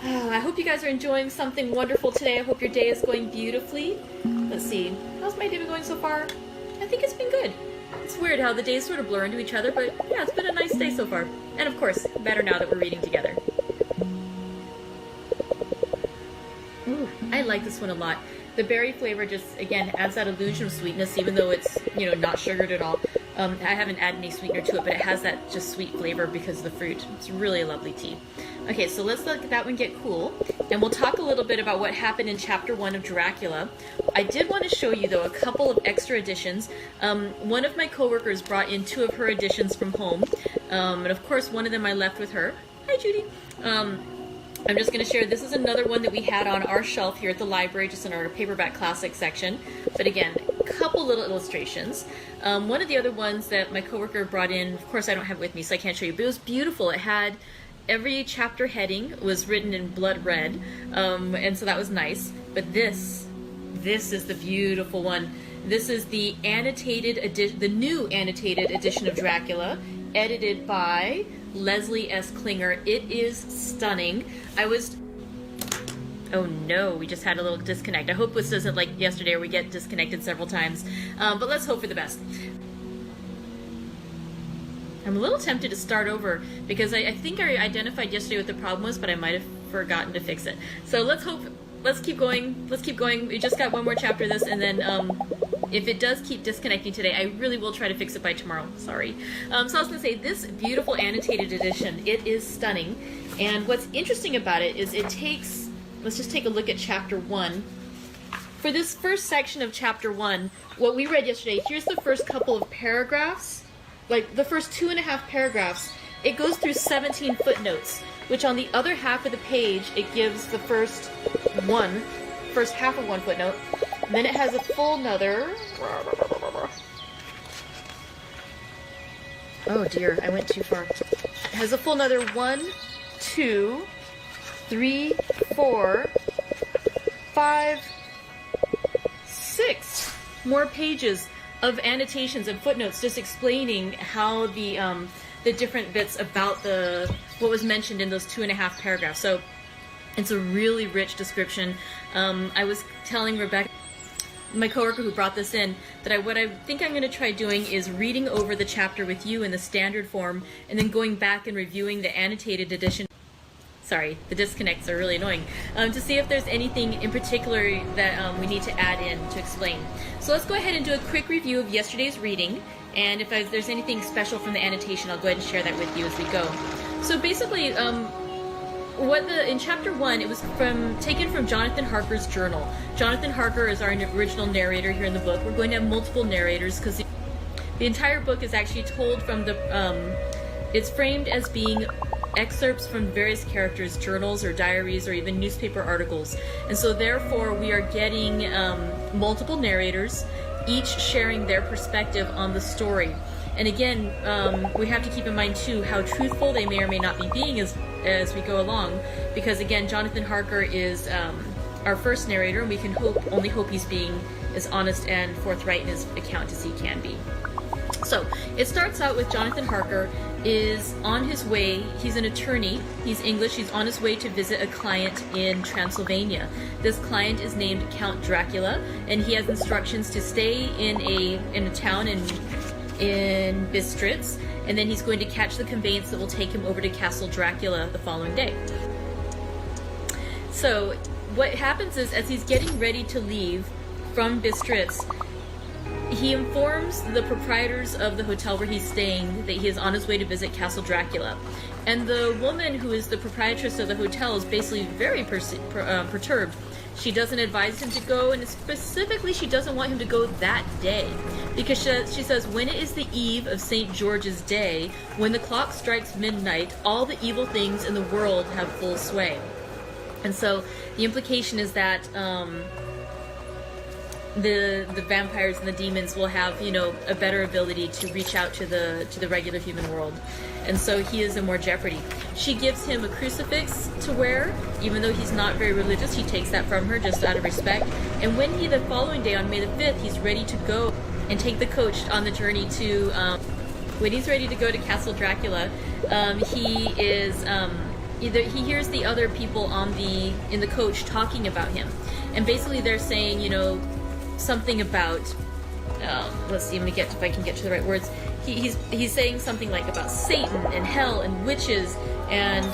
Oh, I hope you guys are enjoying something wonderful today. I hope your day is going beautifully. Let's see, how's my day been going so far? I think it's been good. It's weird how the days sort of blur into each other, but yeah, it's been a nice day so far. And of course, better now that we're reading together. Ooh, I like this one a lot. The berry flavor just, again, adds that illusion of sweetness, even though it's, not sugared at all. I haven't added any sweetener to it, but it has that just sweet flavor because of the fruit. It's really a lovely tea. Okay, so let's let that one get cool, and we'll talk a little bit about what happened in chapter 1 of Dracula. I did want to show you, though, a couple of extra editions. One of my coworkers brought in 2 of her editions from home, and of course one of them I left with her. Hi, Judy. I'm just going to share, this is another one that we had on our shelf here at the library, just in our paperback classic section. But again, a couple little illustrations. One of the other ones that my coworker brought in, of course I don't have it with me, so I can't show you, but it was beautiful. It had every chapter heading was written in blood red, and so that was nice. But this is the beautiful one. This is the new annotated edition of Dracula, edited by Leslie S. Klinger. It is stunning. Oh no, we just had a little disconnect. I hope this doesn't like yesterday where we get disconnected several times. But let's hope for the best. I'm a little tempted to start over because I think I identified yesterday what the problem was, but I might have forgotten to fix it. So let's keep going. We just got one more chapter of this, and then if it does keep disconnecting today, I really will try to fix it by tomorrow. Sorry. So I was going to say, this beautiful annotated edition, it is stunning. And what's interesting about it is let's just take a look at chapter 1. For this first section of chapter 1, what we read yesterday, here's the first couple of paragraphs. Like the first 2.5 paragraphs it goes through 17 footnotes, which on the other half of the page, it gives the first half of one footnote. Then it has a full another. Oh dear, I went too far. It has a full another 1, 2, 3, 4, 5, 6 more pages of annotations and footnotes just explaining how the different bits about what was mentioned in those 2.5 paragraphs. So it's a really rich description. I was telling Rebecca, my coworker who brought this in, that what I think I'm going to try doing is reading over the chapter with you in the standard form and then going back and reviewing the annotated edition. Sorry, the disconnects are really annoying. To see if there's anything in particular that we need to add in to explain. So let's go ahead and do a quick review of yesterday's reading, and if there's anything special from the annotation, I'll go ahead and share that with you as we go. So basically, in chapter 1, it was taken from Jonathan Harker's journal. Jonathan Harker is our original narrator here in the book. We're going to have multiple narrators because the entire book is actually told from it's framed as being excerpts from various characters' journals or diaries or even newspaper articles. And so therefore we are getting multiple narrators, each sharing their perspective on the story. And again, we have to keep in mind too how truthful they may or may not be being as we go along, because again, Jonathan Harker is our first narrator, and we can only hope he's being as honest and forthright in his account as he can be. So it starts out with Jonathan Harker is on his way. He's an attorney, he's English, he's on his way to visit a client in Transylvania. This client is named Count Dracula, and he has instructions to stay in a town in Bistritz, and then he's going to catch the conveyance that will take him over to Castle Dracula the following day. So what happens is, as he's getting ready to leave from Bistritz, he informs the proprietors of the hotel where he's staying that he is on his way to visit Castle Dracula. And the woman who is the proprietress of the hotel is basically very perturbed. She doesn't advise him to go, and specifically she doesn't want him to go that day, because she says, when it is the eve of St. George's Day, when the clock strikes midnight, all the evil things in the world have full sway. And so the implication is that the vampires and the demons will have, a better ability to reach out to the regular human world, and so he is in more jeopardy. She gives him a crucifix to wear, even though he's not very religious. He takes that from her just out of respect. And when the following day, on May the 5th, he's ready to go and take the coach on the journey to when he's ready to go to Castle Dracula, he hears the other people in the coach talking about him, and basically they're saying, something about let's see, if I can get to the right words. He's saying something like about Satan and hell and witches and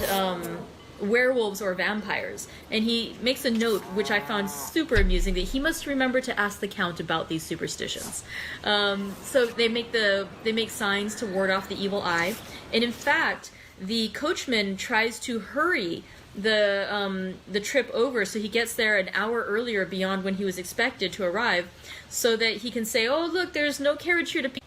werewolves or vampires, and he makes a note which I found super amusing, that he must remember to ask the Count about these superstitions. So they make signs to ward off the evil eye, and in fact the coachman tries to hurry the trip over, so he gets there an hour earlier beyond when he was expected to arrive, so that he can say, oh look, there's no carriage here to pick.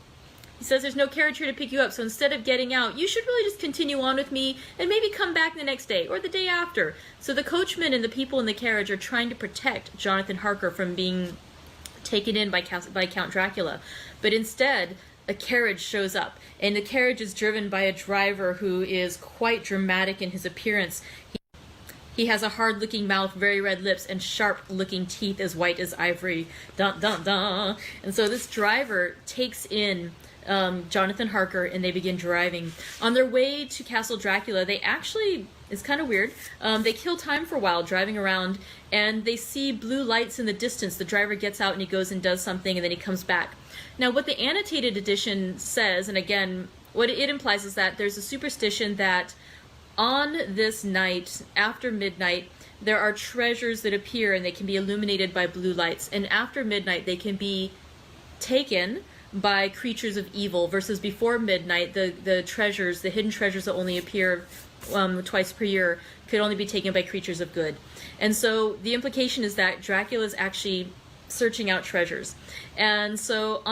He says there's no carriage here to pick you up, so instead of getting out, you should really just continue on with me and maybe come back the next day or the day after. So the coachman and the people in the carriage are trying to protect Jonathan Harker from being taken in by Count Dracula, but instead a carriage shows up, and the carriage is driven by a driver who is quite dramatic in his appearance. He has a hard-looking mouth, very red lips, and sharp-looking teeth as white as ivory. Dun, dun, dun. And so this driver takes in Jonathan Harker, and they begin driving. On their way to Castle Dracula, they actually, it's kind of weird, they kill time for a while driving around, and they see blue lights in the distance. The driver gets out and he goes and does something, and then he comes back. Now what the annotated edition says, and again, what it implies is that there's a superstition that on this night, after midnight, there are treasures that appear and they can be illuminated by blue lights. And after midnight, they can be taken by creatures of evil, versus before midnight, the hidden treasures that only appear twice per year could only be taken by creatures of good. And so the implication is that Dracula is actually searching out treasures. And so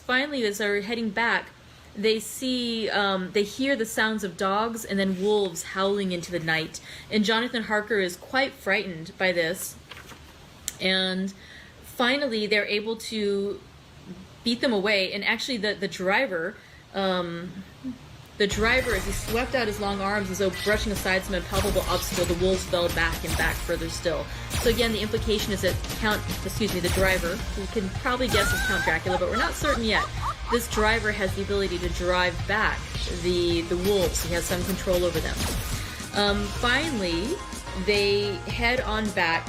finally, as they're heading back, they hear the sounds of dogs and then wolves howling into the night. And Jonathan Harker is quite frightened by this. And finally, they're able to beat them away. And actually, the driver, as he swept out his long arms as though brushing aside some impalpable obstacle, the wolves fell back and back further still. So again, the implication is that the driver, who can probably guess is Count Dracula, but we're not certain yet. This driver has the ability to drive back the wolves. He has some control over them. Finally, they head on back.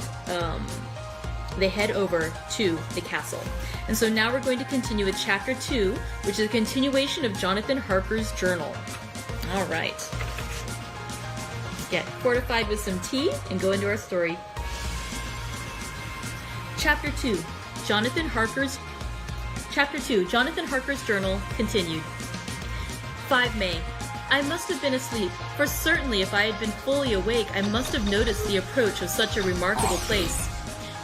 They head over to the castle. And so now we're going to continue with Chapter 2, which is a continuation of Jonathan Harker's journal. All right. Let's get fortified with some tea and go into our story. Chapter 2, Jonathan Harker's journal continued. 5 May. I must have been asleep, for certainly if I had been fully awake, I must have noticed the approach of such a remarkable place.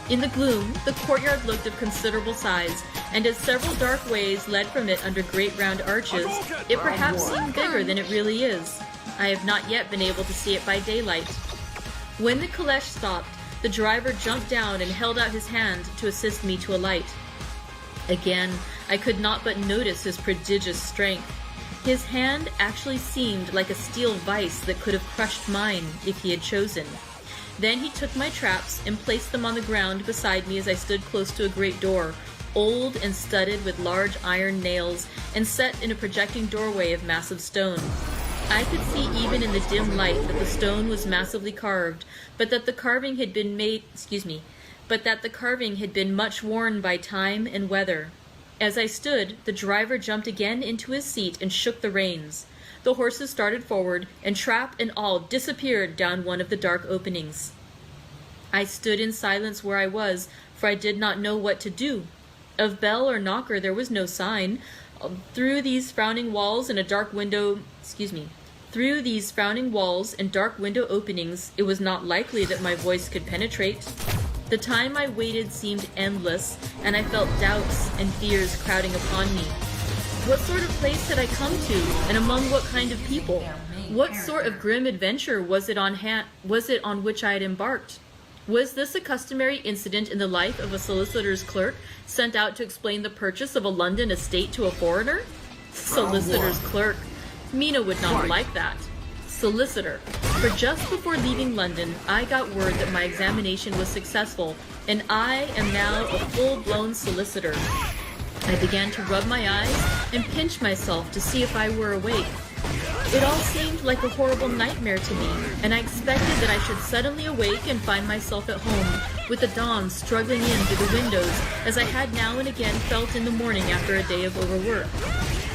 In the gloom, the courtyard looked of considerable size, and as several dark ways led from it under great round arches, it perhaps seemed bigger than it really is. I have not yet been able to see it by daylight. When the caleche stopped, the driver jumped down and held out his hand to assist me to alight. Again, I could not but notice his prodigious strength. His hand actually seemed like a steel vice that could have crushed mine if he had chosen. Then he took my traps and placed them on the ground beside me as I stood close to a great door, old and studded with large iron nails and set in a projecting doorway of massive stone. I could see even in the dim light that the stone was massively carved, but that the carving had been much worn by time and weather. As I stood, the driver jumped again into his seat and shook the reins. The horses started forward, and trap and all disappeared down one of the dark openings. I stood in silence where I was, for I did not know what to do. Of bell or knocker there was no sign. Through these frowning walls and dark window openings, it was not likely that my voice could penetrate. The time I waited seemed endless, and I felt doubts and fears crowding upon me. What sort of place had I come to, and among what kind of people? What sort of grim adventure was it on which I had embarked? Was this a customary incident in the life of a solicitor's clerk sent out to explain the purchase of a London estate to a foreigner? Solicitor's clerk. Mina would not like that. Solicitor. For just before leaving London, I got word that my examination was successful, and I am now a full-blown solicitor. I began to rub my eyes and pinch myself to see if I were awake. It all seemed like a horrible nightmare to me, and I expected that I should suddenly awake and find myself at home, with the dawn struggling in through the windows, as I had now and again felt in the morning after a day of overwork.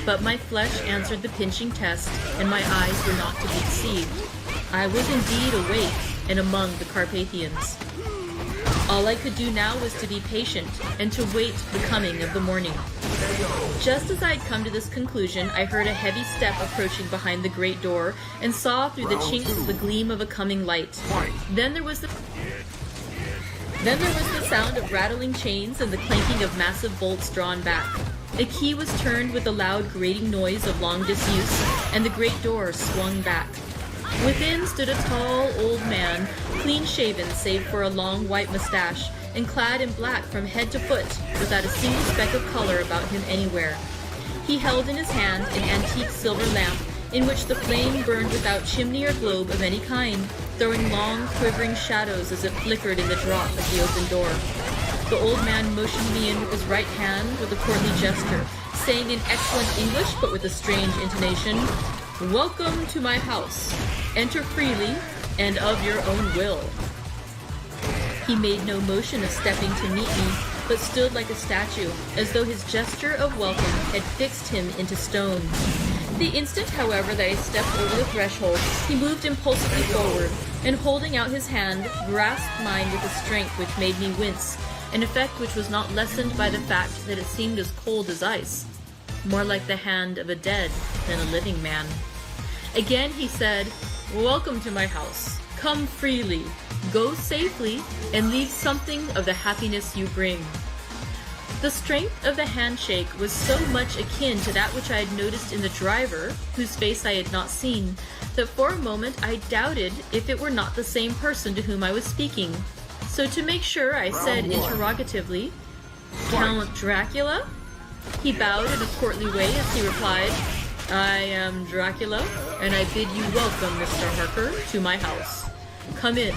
But my flesh answered the pinching test, and my eyes were not to be deceived. I was indeed awake and among the Carpathians. All I could do now was to be patient and to wait the coming of the morning. Just as I had come to this conclusion, I heard a heavy step approaching behind the great door and saw through the chinks the gleam of a coming light. Then there was the sound of rattling chains and the clanking of massive bolts drawn back. A key was turned with the loud grating noise of long disuse, and the great door swung back. Within stood a tall, old man, clean-shaven save for a long white mustache, and clad in black from head to foot, without a single speck of color about him anywhere. He held in his hand an antique silver lamp, in which the flame burned without chimney or globe of any kind, throwing long, quivering shadows as it flickered in the draught of the open door. The old man motioned me in with his right hand with a courtly gesture, saying in excellent English but with a strange intonation, "Welcome to my house. Enter freely and of your own will." He made no motion of stepping to meet me, but stood like a statue, as though his gesture of welcome had fixed him into stone. The instant, however, that I stepped over the threshold, he moved impulsively forward, and holding out his hand, grasped mine with a strength which made me wince, an effect which was not lessened by the fact that it seemed as cold as ice, more like the hand of a dead than a living man. Again he said, "Welcome to my house. Come freely, go safely, and leave something of the happiness you bring." The strength of the handshake was so much akin to that which I had noticed in the driver, whose face I had not seen, that for a moment I doubted if it were not the same person to whom I was speaking. So to make sure, I said interrogatively, "Count Dracula?" He bowed in a courtly way as he replied, "I am Dracula, and I bid you welcome, Mr. Harker, to my house. Come in.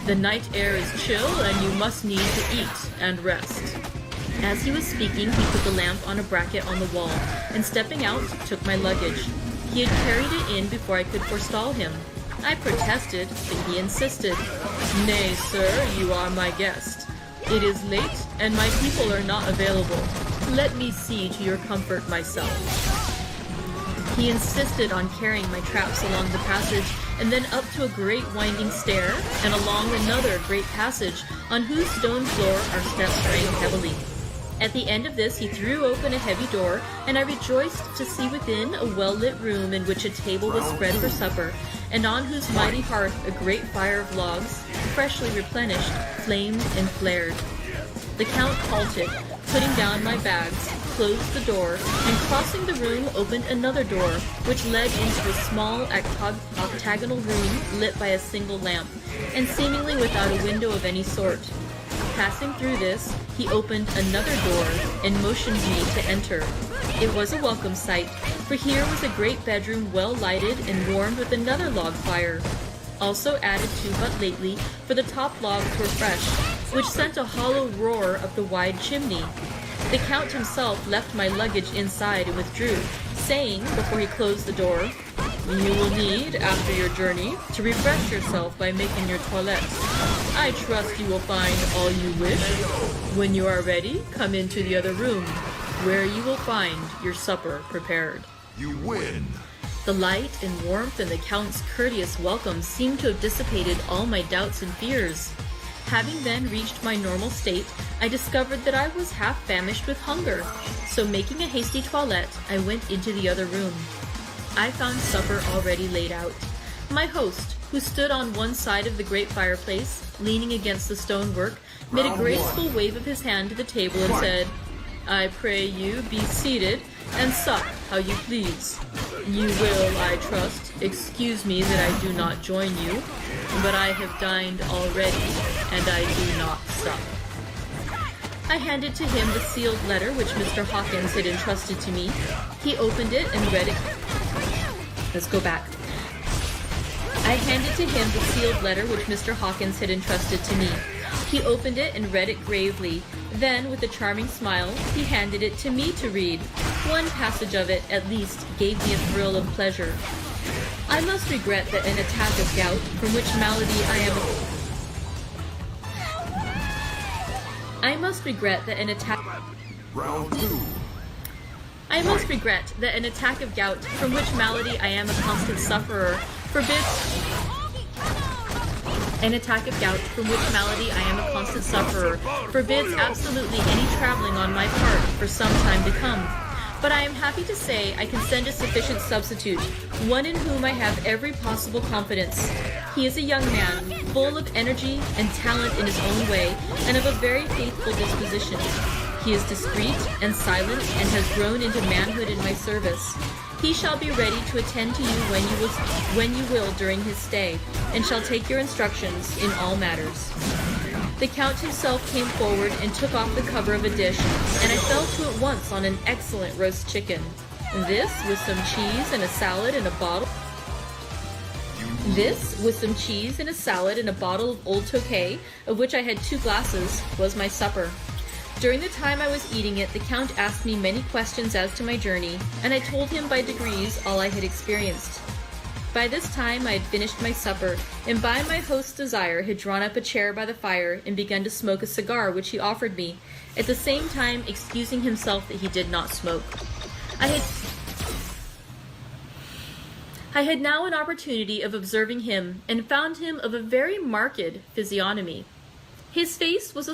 The night air is chill, and you must need to eat and rest." As he was speaking, he put the lamp on a bracket on the wall, and stepping out, took my luggage. He had carried it in before I could forestall him. I protested, but he insisted. "Nay, sir, you are my guest. It is late, and my people are not available. Let me see to your comfort myself." He insisted on carrying my traps along the passage, and then up to a great winding stair, and along another great passage, on whose stone floor our steps rang heavily. At the end of this he threw open a heavy door, and I rejoiced to see within a well-lit room in which a table was spread for supper, and on whose mighty hearth a great fire of logs, freshly replenished, flamed and flared. The Count halted, putting down my bags, closed the door, and crossing the room opened another door, which led into a small octagonal room lit by a single lamp, and seemingly without a window of any sort. Passing through this, he opened another door and motioned me to enter. It was a welcome sight, for here was a great bedroom well lighted and warmed with another log fire, also added to but lately, for the top logs were fresh, which sent a hollow roar up the wide chimney. The Count himself left my luggage inside and withdrew, saying, before he closed the door, "You will need, after your journey, to refresh yourself by making your toilette. I trust you will find all you wish. When you are ready, come into the other room, where you will find your supper prepared." You win! The light and warmth and the Count's courteous welcome seemed to have dissipated all my doubts and fears. Having then reached my normal state, I discovered that I was half famished with hunger, so making a hasty toilette, I went into the other room. I found supper already laid out. My host, who stood on one side of the great fireplace, leaning against the stonework, made a graceful wave of his hand to the table and said, "I pray you be seated and sup how you please. You will, I trust, excuse me that I do not join you, but I have dined already, and I do not sup." I handed to him the sealed letter which Mr. Hawkins had entrusted to me. He opened it and read it. Let's go back. I handed to him the sealed letter which Mr. Hawkins had entrusted to me. He opened it and read it gravely. Then, with a charming smile, he handed it to me to read. One passage of it, at least, gave me a thrill of pleasure. "I must regret that an attack of gout, from which malady I am I must regret that an attack Round 2. I must regret that an attack of gout, from which malady I am a constant sufferer, forbids absolutely any traveling on my part for some time to come. But I am happy to say I can send a sufficient substitute, one in whom I have every possible confidence. He is a young man, full of energy and talent in his own way, and of a very faithful disposition. He is discreet and silent, and has grown into manhood in my service. He shall be ready to attend to you when you will during his stay, and shall take your instructions in all matters." The Count himself came forward and took off the cover of a dish, and I fell to at once on an excellent roast chicken. This, with some cheese and a salad and a bottle of Old Tokay, of which I had 2 glasses, was my supper. During the time I was eating it, the Count asked me many questions as to my journey, and I told him by degrees all I had experienced. By this time I had finished my supper, and by my host's desire had drawn up a chair by the fire and begun to smoke a cigar which he offered me, at the same time excusing himself that he did not smoke. I had now an opportunity of observing him, and found him of a very marked physiognomy. His face was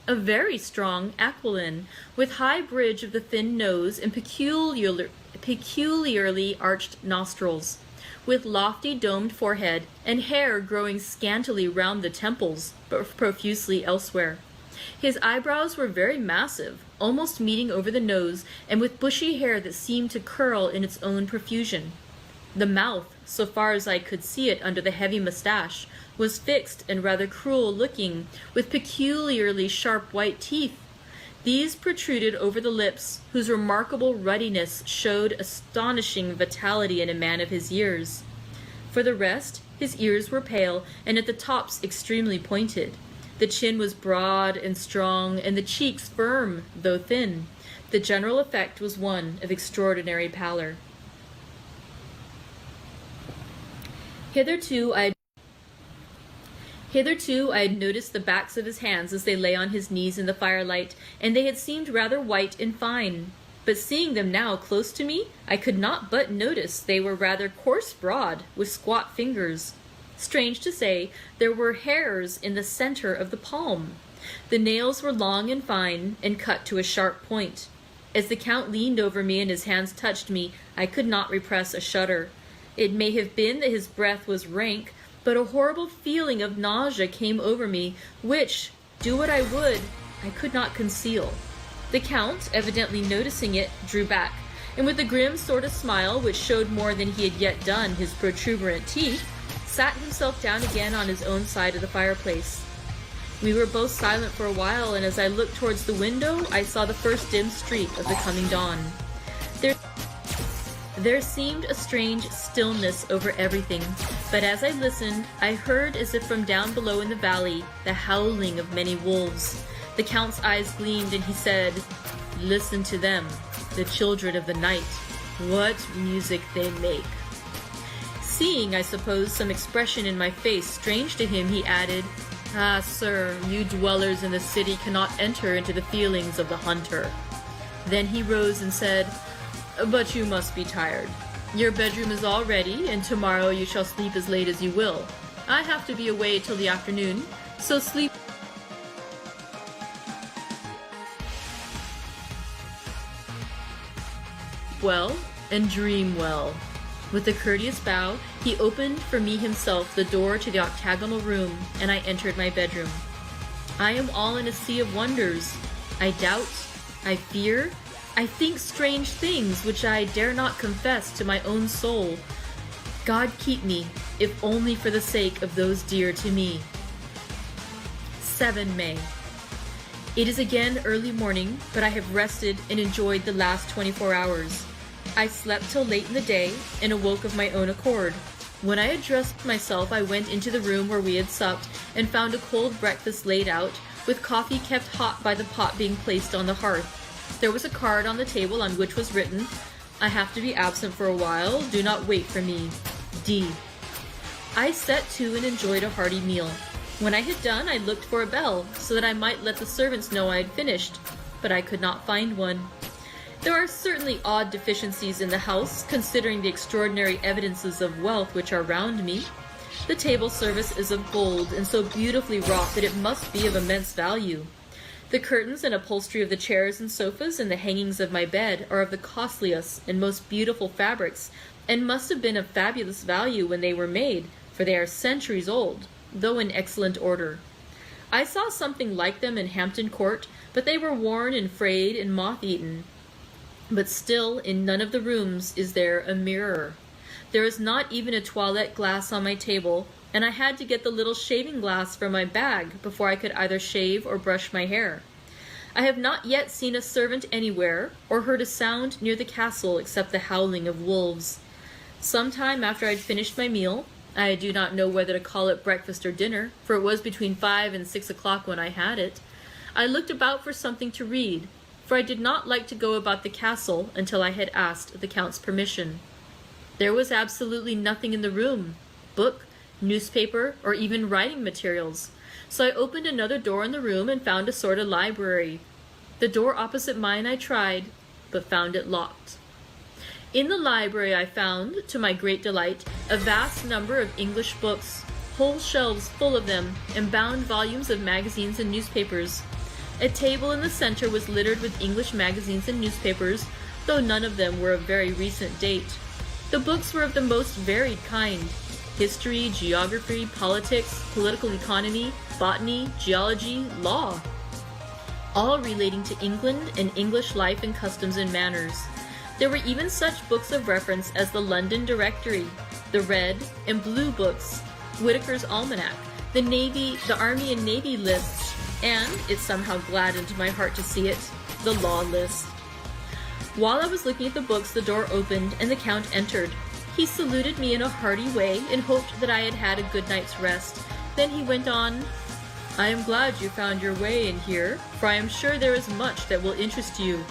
a very strong aquiline, with high bridge of the thin nose and peculiarly arched nostrils, with lofty domed forehead, and hair growing scantily round the temples, but profusely elsewhere. His eyebrows were very massive, almost meeting over the nose, and with bushy hair that seemed to curl in its own profusion. The mouth, so far as I could see it under the heavy mustache, was fixed and rather cruel-looking, with peculiarly sharp white teeth. These protruded over the lips, whose remarkable ruddiness showed astonishing vitality in a man of his years. For the rest, his ears were pale, and at the tops extremely pointed. The chin was broad and strong, and the cheeks firm, though thin. The general effect was one of extraordinary pallor. Hitherto I had noticed the backs of his hands as they lay on his knees in the firelight, and they had seemed rather white and fine. But seeing them now close to me, I could not but notice they were rather coarse-broad, with squat fingers. Strange to say, there were hairs in the center of the palm. The nails were long and fine, and cut to a sharp point. As the Count leaned over me and his hands touched me, I could not repress a shudder. It may have been that his breath was rank, but a horrible feeling of nausea came over me, which, do what I would, I could not conceal. The Count, evidently noticing it, drew back, and with a grim sort of smile, which showed more than he had yet done his protuberant teeth, sat himself down again on his own side of the fireplace. We were both silent for a while, and as I looked towards the window, I saw the first dim streak of the coming dawn. There seemed a strange stillness over everything, but as I listened, I heard, as if from down below in the valley, the howling of many wolves. The Count's eyes gleamed, and he said, "Listen to them, the children of the night. What music they make." Seeing, I suppose, some expression in my face strange to him, he added, "Ah, sir, you dwellers in the city cannot enter into the feelings of the hunter." Then he rose and said, "But you must be tired. Your bedroom is all ready, and tomorrow you shall sleep as late as you will. I have to be away till the afternoon, so sleep well and dream well." With a courteous bow, he opened for me himself the door to the octagonal room, and I entered my bedroom. I am all in a sea of wonders. I doubt, I fear, I think strange things which I dare not confess to my own soul. God keep me, if only for the sake of those dear to me. 7 May. It is again early morning, but I have rested and enjoyed the last 24 hours. I slept till late in the day and awoke of my own accord. When I had dressed myself, I went into the room where we had supped and found a cold breakfast laid out, with coffee kept hot by the pot being placed on the hearth. There was a card on the table on which was written, "I have to be absent for a while. Do not wait for me. D." I set to and enjoyed a hearty meal. When I had done, I looked for a bell, so that I might let the servants know I had finished, but I could not find one. There are certainly odd deficiencies in the house, considering the extraordinary evidences of wealth which are round me. The table service is of gold, and so beautifully wrought that it must be of immense value. The curtains and upholstery of the chairs and sofas and the hangings of my bed are of the costliest and most beautiful fabrics, and must have been of fabulous value when they were made, for they are centuries old, though in excellent order. I saw something like them in Hampton Court, but they were worn and frayed and moth-eaten. But still, in none of the rooms is there a mirror. There is not even a toilette glass on my table, and I had to get the little shaving glass from my bag before I could either shave or brush my hair. I have not yet seen a servant anywhere, or heard a sound near the castle except the howling of wolves. Some time after I had finished my meal, I do not know whether to call it breakfast or dinner, for it was between 5 and 6 o'clock when I had it, I looked about for something to read, for I did not like to go about the castle until I had asked the Count's permission. There was absolutely nothing in the room, book, newspaper, or even writing materials, so I opened another door in the room and found a sort of library. The door opposite mine I tried, but found it locked. In the library I found, to my great delight, a vast number of English books, whole shelves full of them, and bound volumes of magazines and newspapers. A table in the center was littered with English magazines and newspapers, though none of them were of very recent date. The books were of the most varied kind: history, geography, politics, political economy, botany, geology, law. all relating to England and English life and customs and manners. There were even such books of reference as the London Directory, the Red and Blue Books, Whitaker's Almanac, the Army and Navy lists, and, it somehow gladdened my heart to see it, the law list. While I was looking at the books, the door opened and the Count entered. He saluted me in a hearty way and hoped that I had had a good night's rest. Then he went on, "I am glad you found your way in here, for I am sure there is much that will interest you.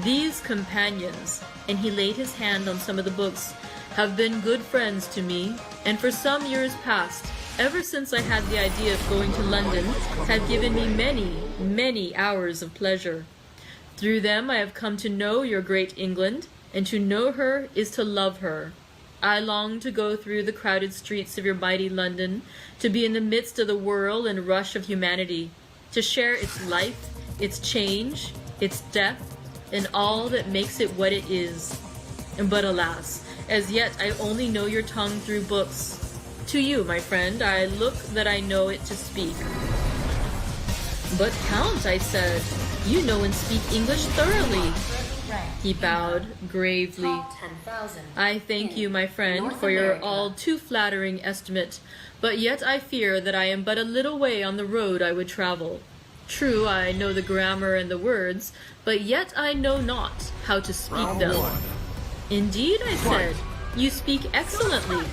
These companions," and he laid his hand on some of the books, "have been good friends to me, and for some years past, ever since I had the idea of going to London, have given me many, many hours of pleasure. Through them I have come to know your great England, and to know her is to love her. I long to go through the crowded streets of your mighty London, to be in the midst of the whirl and rush of humanity, to share its life, its change, its death, and all that makes it what it is. But alas, as yet I only know your tongue through books. To you, my friend, I look that I know it to speak." "But Count," I said, "you know and speak English thoroughly." He bowed gravely. "I thank you, my friend, for your all too flattering estimate, but yet I fear that I am but a little way on the road I would travel. True, I know the grammar and the words, but yet I know not how to speak them." "Indeed," I said, "you speak excellently."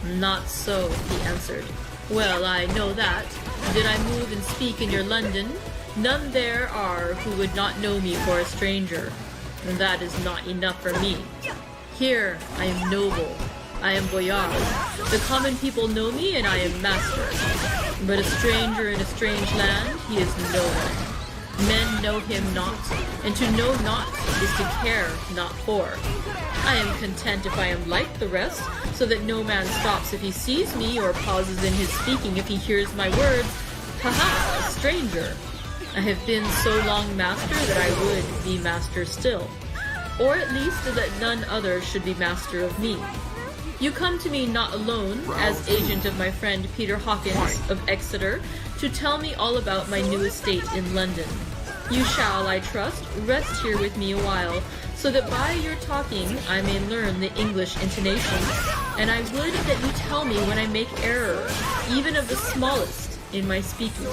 "Not so," he answered. "Well, I know that. Did I move and speak in your London, none there are who would not know me for a stranger. And that is not enough for me. Here I am noble, I am boyard. The common people know me and I am master. But a stranger in a strange land, he is no one. Men know him not, and to know not is to care not for. I am content if I am like the rest, so that no man stops if he sees me, or pauses in his speaking if he hears my words. Ha-ha, a stranger! I have been so long master that I would be master still, or at least that none other should be master of me. You come to me not alone, as agent of my friend Peter Hawkins of Exeter, to tell me all about my new estate in London. You shall, I trust, rest here with me a while, so that by your talking I may learn the English intonation, and I would that you tell me when I make error, even of the smallest, in my speaking.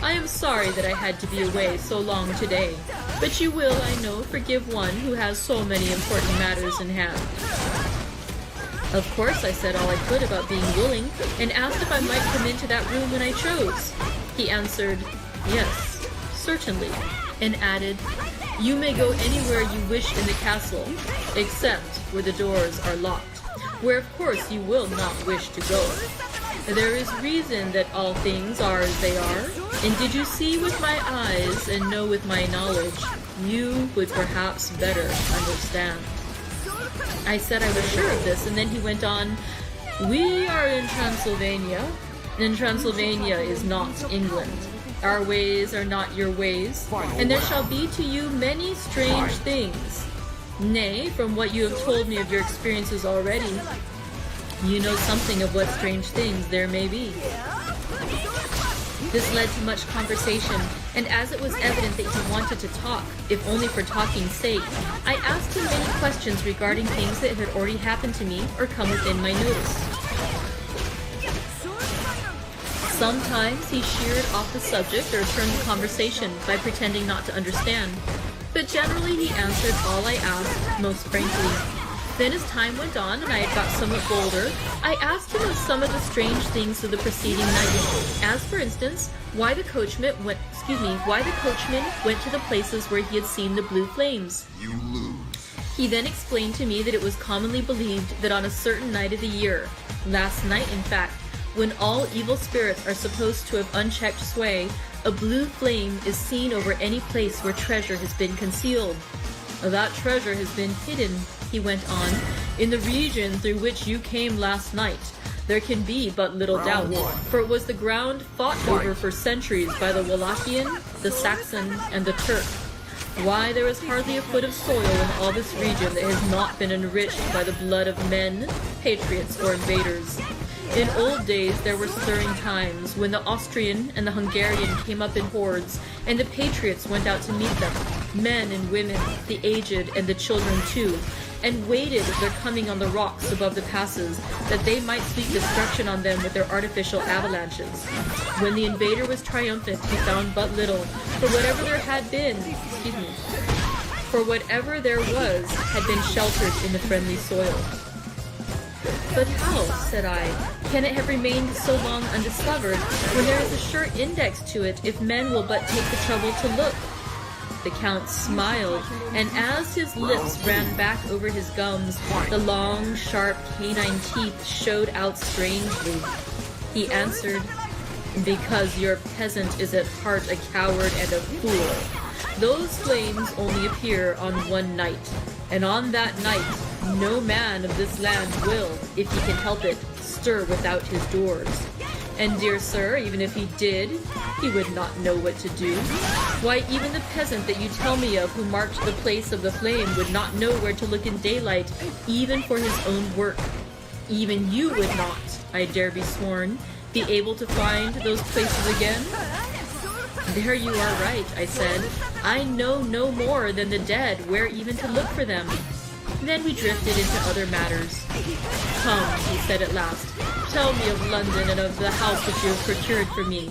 I am sorry that I had to be away so long today, but you will, I know, forgive one who has so many important matters in hand." Of course, I said all I could about being willing, and asked if I might come into that room when I chose. He answered, "Yes, certainly," and added, "You may go anywhere you wish in the castle, except where the doors are locked, where of course you will not wish to go. There is reason that all things are as they are, and did you see with my eyes and know with my knowledge, you would perhaps better understand." I said I was sure of this, and then he went on, "We are in Transylvania, and Transylvania is not England. Our ways are not your ways, and there shall be to you many strange things. Nay, from what you have told me of your experiences already, you know something of what strange things there may be." This led to much conversation, and as it was evident that he wanted to talk, if only for talking's sake, I asked him many questions regarding things that had already happened to me or come within my notice. Sometimes he sheered off the subject or turned the conversation by pretending not to understand, but generally he answered all I asked most frankly. Then as time went on and I had got somewhat bolder, I asked him of some of the strange things of the preceding night, as for instance, why the coachman went to the places where he had seen the blue flames. You lose. He then explained to me that it was commonly believed that on a certain night of the year, last night in fact, when all evil spirits are supposed to have unchecked sway, a blue flame is seen over any place where treasure has been concealed. That treasure has been hidden, he went on, in the region through which you came last night. There can be but little doubt, for it was the ground fought over for centuries by the Wallachian, the Saxon, and the Turk. Why, there is hardly a foot of soil in all this region that has not been enriched by the blood of men, patriots, or invaders. In old days, there were stirring times when the Austrian and the Hungarian came up in hordes, and the patriots went out to meet them, men and women, the aged and the children too, and waited their coming on the rocks above the passes, that they might sleep destruction on them with their artificial avalanches. When the invader was triumphant, he found but little, for whatever there was had been sheltered in the friendly soil. But how, said I, can it have remained so long undiscovered, when there is a sure index to it if men will but take the trouble to look? The Count smiled, and as his lips ran back over his gums, the long, sharp canine teeth showed out strangely. He answered, "Because your peasant is at heart a coward and a fool. Those flames only appear on one night, and on that night no man of this land will, if he can help it, stir without his doors. And dear sir, even if he did, he would not know what to do. Why, even the peasant that you tell me of who marked the place of the flame would not know where to look in daylight, even for his own work. Even you would not, I dare be sworn, be able to find those places again?" "There you are right," I said. "I know no more than the dead where even to look for them." Then we drifted into other matters. "Come," he said at last, "tell me of London and of the house which you have procured for me."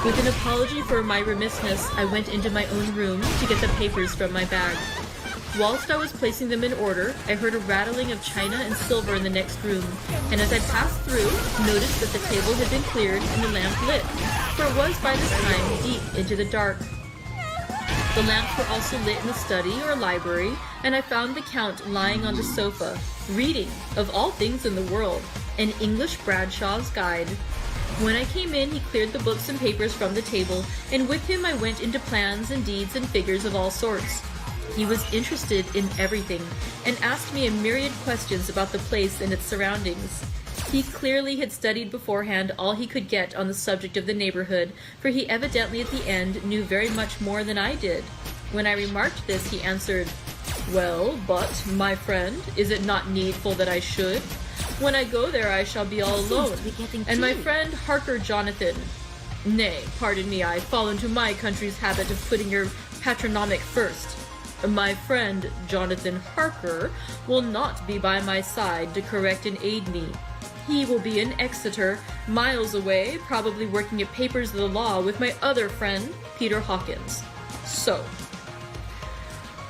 With an apology for my remissness, I went into my own room to get the papers from my bag. Whilst I was placing them in order, I heard a rattling of china and silver in the next room, and as I passed through, noticed that the table had been cleared and the lamp lit, for it was by this time deep into the dark. The lamps were also lit in the study or library, and I found the Count lying on the sofa, reading, of all things in the world, an English Bradshaw's Guide. When I came in, he cleared the books and papers from the table, and with him I went into plans and deeds and figures of all sorts. He was interested in everything, and asked me a myriad questions about the place and its surroundings. He clearly had studied beforehand all he could get on the subject of the neighborhood, for he evidently at the end knew very much more than I did. When I remarked this, he answered, "Well, but, my friend, is it not needful that I should? When I go there I shall be all alone, and my friend Harker Jonathan— nay, pardon me, I fall into my country's habit of putting your patronymic first. My friend Jonathan Harker will not be by my side to correct and aid me. He will be in Exeter, miles away, probably working at papers of the law with my other friend, Peter Hawkins. So,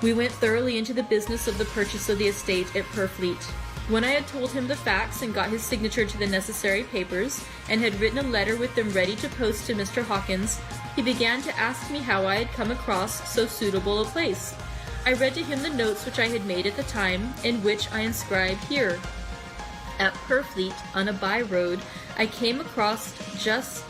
we went thoroughly into the business of the purchase of the estate at Purfleet. When I had told him the facts and got his signature to the necessary papers, and had written a letter with them ready to post to Mr. Hawkins, he began to ask me how I had come across so suitable a place. I read to him the notes which I had made at the time, and which I inscribe here. At Purfleet, on a by-road, I came across just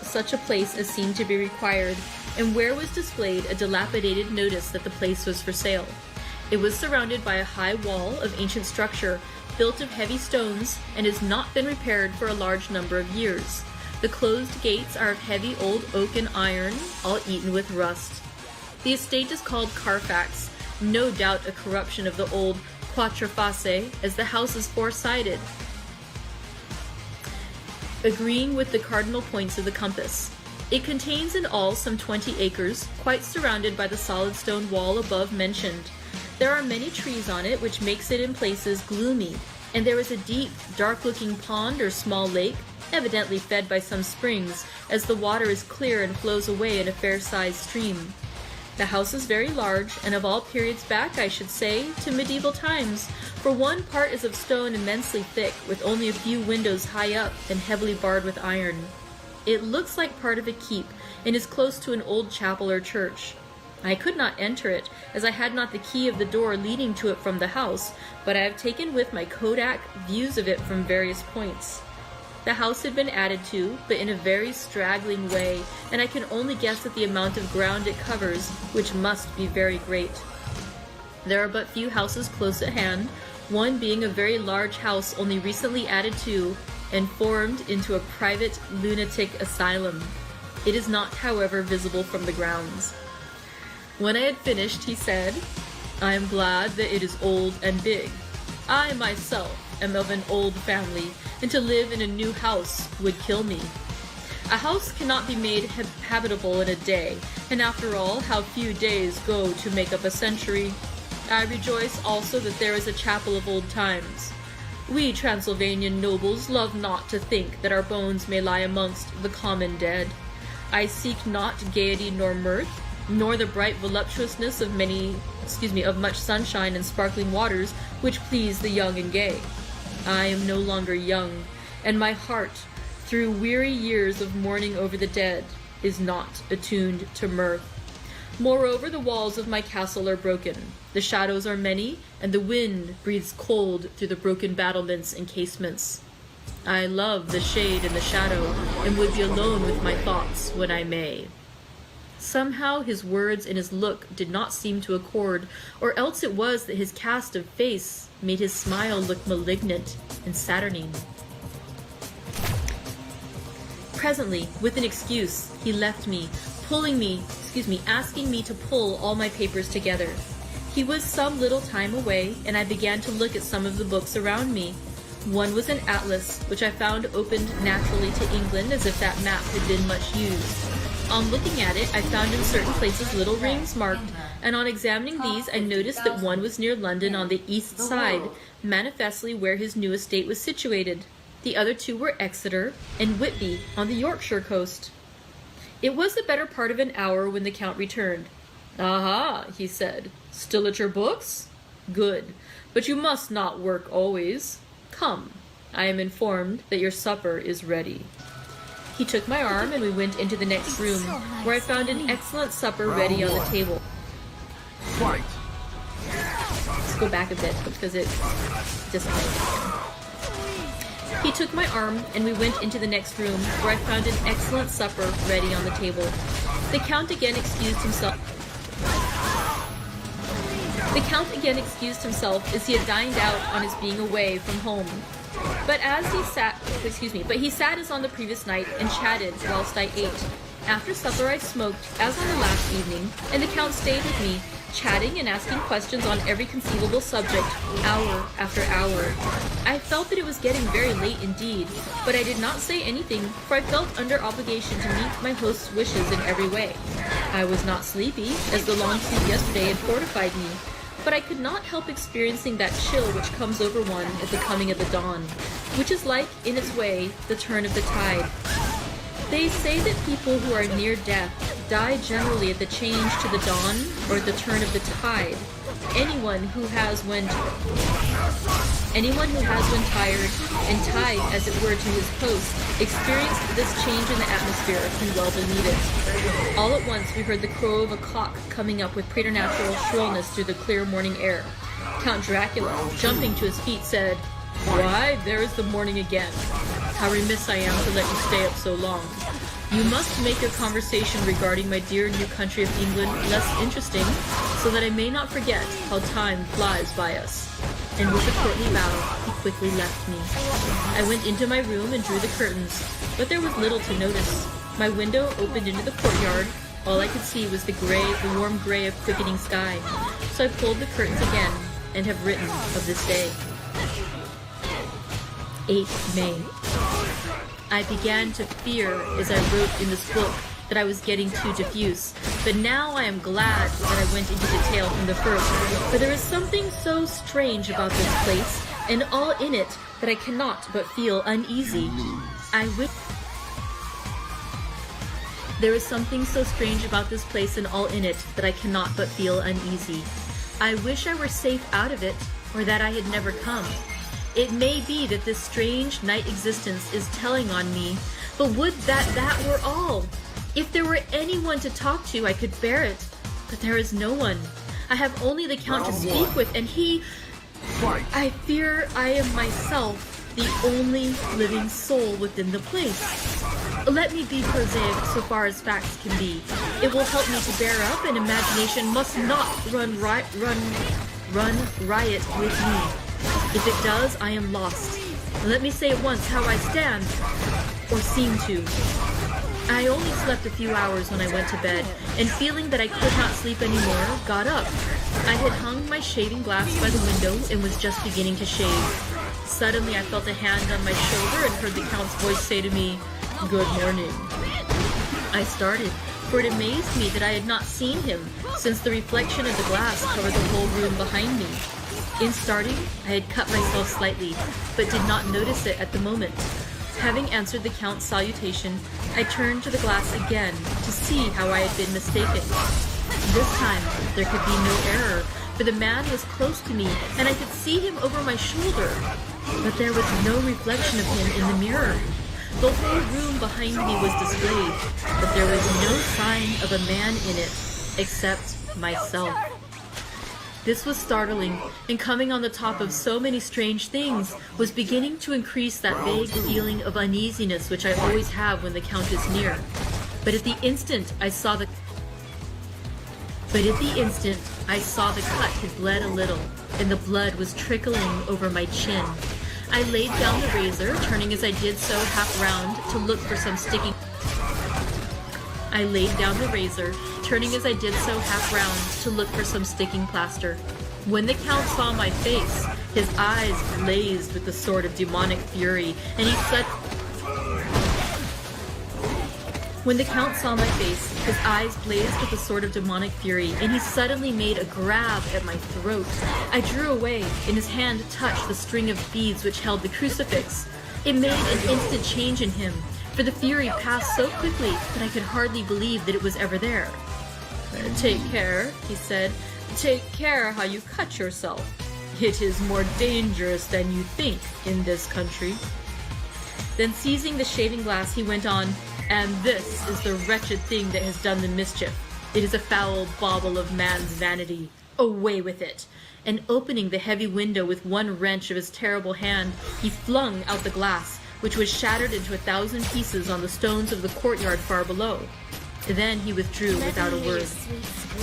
such a place as seemed to be required, and where was displayed a dilapidated notice that the place was for sale. It was surrounded by a high wall of ancient structure, built of heavy stones, and has not been repaired for a large number of years. The closed gates are of heavy old oak and iron, all eaten with rust. The estate is called Carfax, no doubt a corruption of the old Quatre Face, as the house is four-sided, agreeing with the cardinal points of the compass. It contains in all some 20 acres, quite surrounded by the solid stone wall above mentioned. There are many trees on it, which makes it in places gloomy, and there is a deep, dark-looking pond or small lake, evidently fed by some springs, as the water is clear and flows away in a fair-sized stream. The house is very large, and of all periods back, I should say, to medieval times, for one part is of stone immensely thick, with only a few windows high up and heavily barred with iron. It looks like part of a keep, and is close to an old chapel or church. I could not enter it, as I had not the key of the door leading to it from the house, but I have taken with my Kodak views of it from various points. The house had been added to, but in a very straggling way, and I can only guess at the amount of ground it covers, which must be very great. There are but few houses close at hand, one being a very large house only recently added to, and formed into a private lunatic asylum. It is not, however, visible from the grounds. When I had finished, he said, "I am glad that it is old and big. I myself am of an old family, and to live in a new house would kill me. A house cannot be made habitable in a day, and after all, how few days go to make up a century. I rejoice also that there is a chapel of old times. We Transylvanian nobles love not to think that our bones may lie amongst the common dead. I seek not gaiety nor mirth, nor the bright voluptuousness of much sunshine and sparkling waters which please the young and gay. I am no longer young, and my heart, through weary years of mourning over the dead, is not attuned to mirth. Moreover, the walls of my castle are broken, the shadows are many, and the wind breathes cold through the broken battlements and casements. I love the shade and the shadow, and would be alone with my thoughts when I may. Somehow his words and his look did not seem to accord, or else it was that his cast of face made his smile look malignant and saturnine. Presently, with an excuse, he left me, asking me to pull all my papers together. He was some little time away, and I began to look at some of the books around me. One was an atlas, which I found opened naturally to England as if that map had been much used. On looking at it, I found in certain places little rings marked, and on examining these, I noticed that one was near London on the east side, manifestly where his new estate was situated. The other two were Exeter and Whitby on the Yorkshire coast. It was the better part of an hour when the Count returned. "Aha," he said, "still at your books? Good, but you must not work always. Come, I am informed that your supper is ready." He took my arm and we went into the next room, where I found an excellent supper ready on the table. Fight! Let's go back a bit because it disappointed him. He took my arm and we went into the next room, where I found an excellent supper ready on the table. The Count again excused himself as he had dined out on his being away from home. But he sat as on the previous night and chatted whilst I ate. After supper I smoked, as on the last evening, and the Count stayed with me, chatting and asking questions on every conceivable subject, hour after hour. I felt that it was getting very late indeed, but I did not say anything, for I felt under obligation to meet my host's wishes in every way. I was not sleepy, as the long sleep yesterday had fortified me, but I could not help experiencing that chill which comes over one at the coming of the dawn, which is like, in its way, the turn of the tide. They say that people who are near death die generally at the change to the dawn or at the turn of the tide. Anyone who has when tired and tied, as it were, to his post, experienced this change in the atmosphere and well believe it. All at once we heard the crow of a cock coming up with preternatural shrillness through the clear morning air. Count Dracula, jumping to his feet, said, "Why, there is the morning again. How remiss I am to let you stay up so long. You must make your conversation regarding my dear new country of England less interesting, so that I may not forget how time flies by us." And with a courtly bow, he quickly left me. I went into my room and drew the curtains, but there was little to notice. My window opened into the courtyard. All I could see was the warm gray of quickening sky. So I pulled the curtains again, and have written of this day. 8th May. I began to fear, as I wrote in this book, that I was getting too diffuse, but now I am glad that I went into detail from the first, for there is something so strange about this place, and all in it, that I cannot but feel uneasy. There is something so strange about this place and all in it, that I cannot but feel uneasy. I wish I were safe out of it, or that I had never come. It may be that this strange night existence is telling on me, but would that were all! If there were anyone to talk to, I could bear it, but there is no one. I have only the Count to speak with, and he... I fear I am myself the only living soul within the place. Let me be prosaic so far as facts can be. It will help me to bear up, and imagination must not run riot with me. If it does, I am lost. Let me say at once how I stand, or seem to. I only slept a few hours when I went to bed, and feeling that I could not sleep anymore, got up. I had hung my shaving glass by the window and was just beginning to shave. Suddenly, I felt a hand on my shoulder and heard the Count's voice say to me, "Good morning." I started, for it amazed me that I had not seen him, since the reflection of the glass covered the whole room behind me. In starting, I had cut myself slightly, but did not notice it at the moment. Having answered the Count's salutation, I turned to the glass again to see how I had been mistaken. This time, there could be no error, for the man was close to me, and I could see him over my shoulder. But there was no reflection of him in the mirror. The whole room behind me was displayed, but there was no sign of a man in it, except myself. This was startling, and coming on the top of so many strange things, was beginning to increase that vague feeling of uneasiness which I always have when the Count is near. But at the instant I saw the cut had bled a little, and the blood was trickling over my chin. I laid down the razor, turning as I did so half round to look for some sticking plaster. When the Count saw my face, his eyes blazed with a sort of demonic fury, and he suddenly made a grab at my throat. I drew away, and his hand touched the string of beads which held the crucifix. It made an instant change in him, for the fury passed so quickly that I could hardly believe that it was ever there. "Take care," he said. "Take care how you cut yourself. It is more dangerous than you think in this country." Then seizing the shaving glass, he went on, "And this is the wretched thing that has done the mischief. It is a foul bauble of man's vanity. Away with it!" And opening the heavy window with one wrench of his terrible hand, he flung out the glass, which was shattered into 1,000 pieces on the stones of the courtyard far below. Then he withdrew without a word.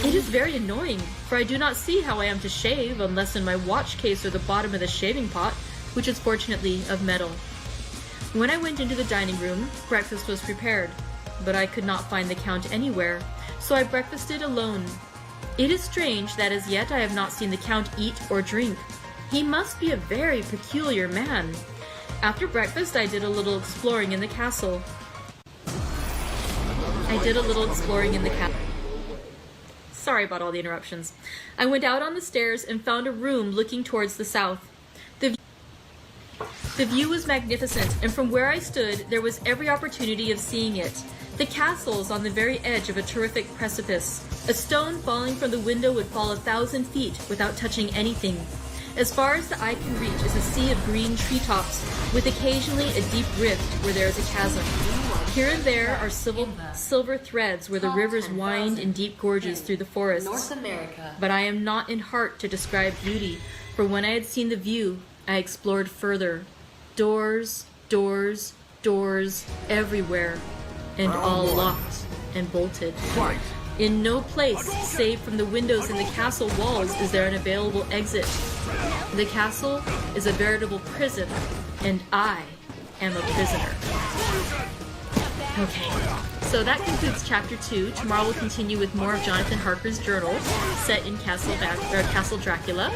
It is very annoying, for I do not see how I am to shave unless in my watch case or the bottom of the shaving pot, which is fortunately of metal. When I went into the dining room, breakfast was prepared, but I could not find the Count anywhere, so I breakfasted alone. It is strange that as yet I have not seen the Count eat or drink. He must be a very peculiar man. After breakfast, I did a little exploring in the castle. Sorry about all the interruptions. I went out on the stairs and found a room looking towards the south. The view was magnificent, and from where I stood, there was every opportunity of seeing it. The castle is on the very edge of a terrific precipice. A stone falling from the window would fall 1,000 feet without touching anything. As far as the eye can reach is a sea of green treetops, with occasionally a deep rift where there is a chasm. Here and there are silver threads where the rivers wind in deep gorges through the forests. But I am not in heart to describe beauty, for when I had seen the view, I explored further. Doors, doors, doors everywhere, and all locked and bolted. In no place, save from the windows in the castle walls, is there an available exit. The castle is a veritable prison, and I am a prisoner. Okay, so that concludes Chapter 2. Tomorrow we'll continue with more of Jonathan Harker's journal set in Castle Dracula.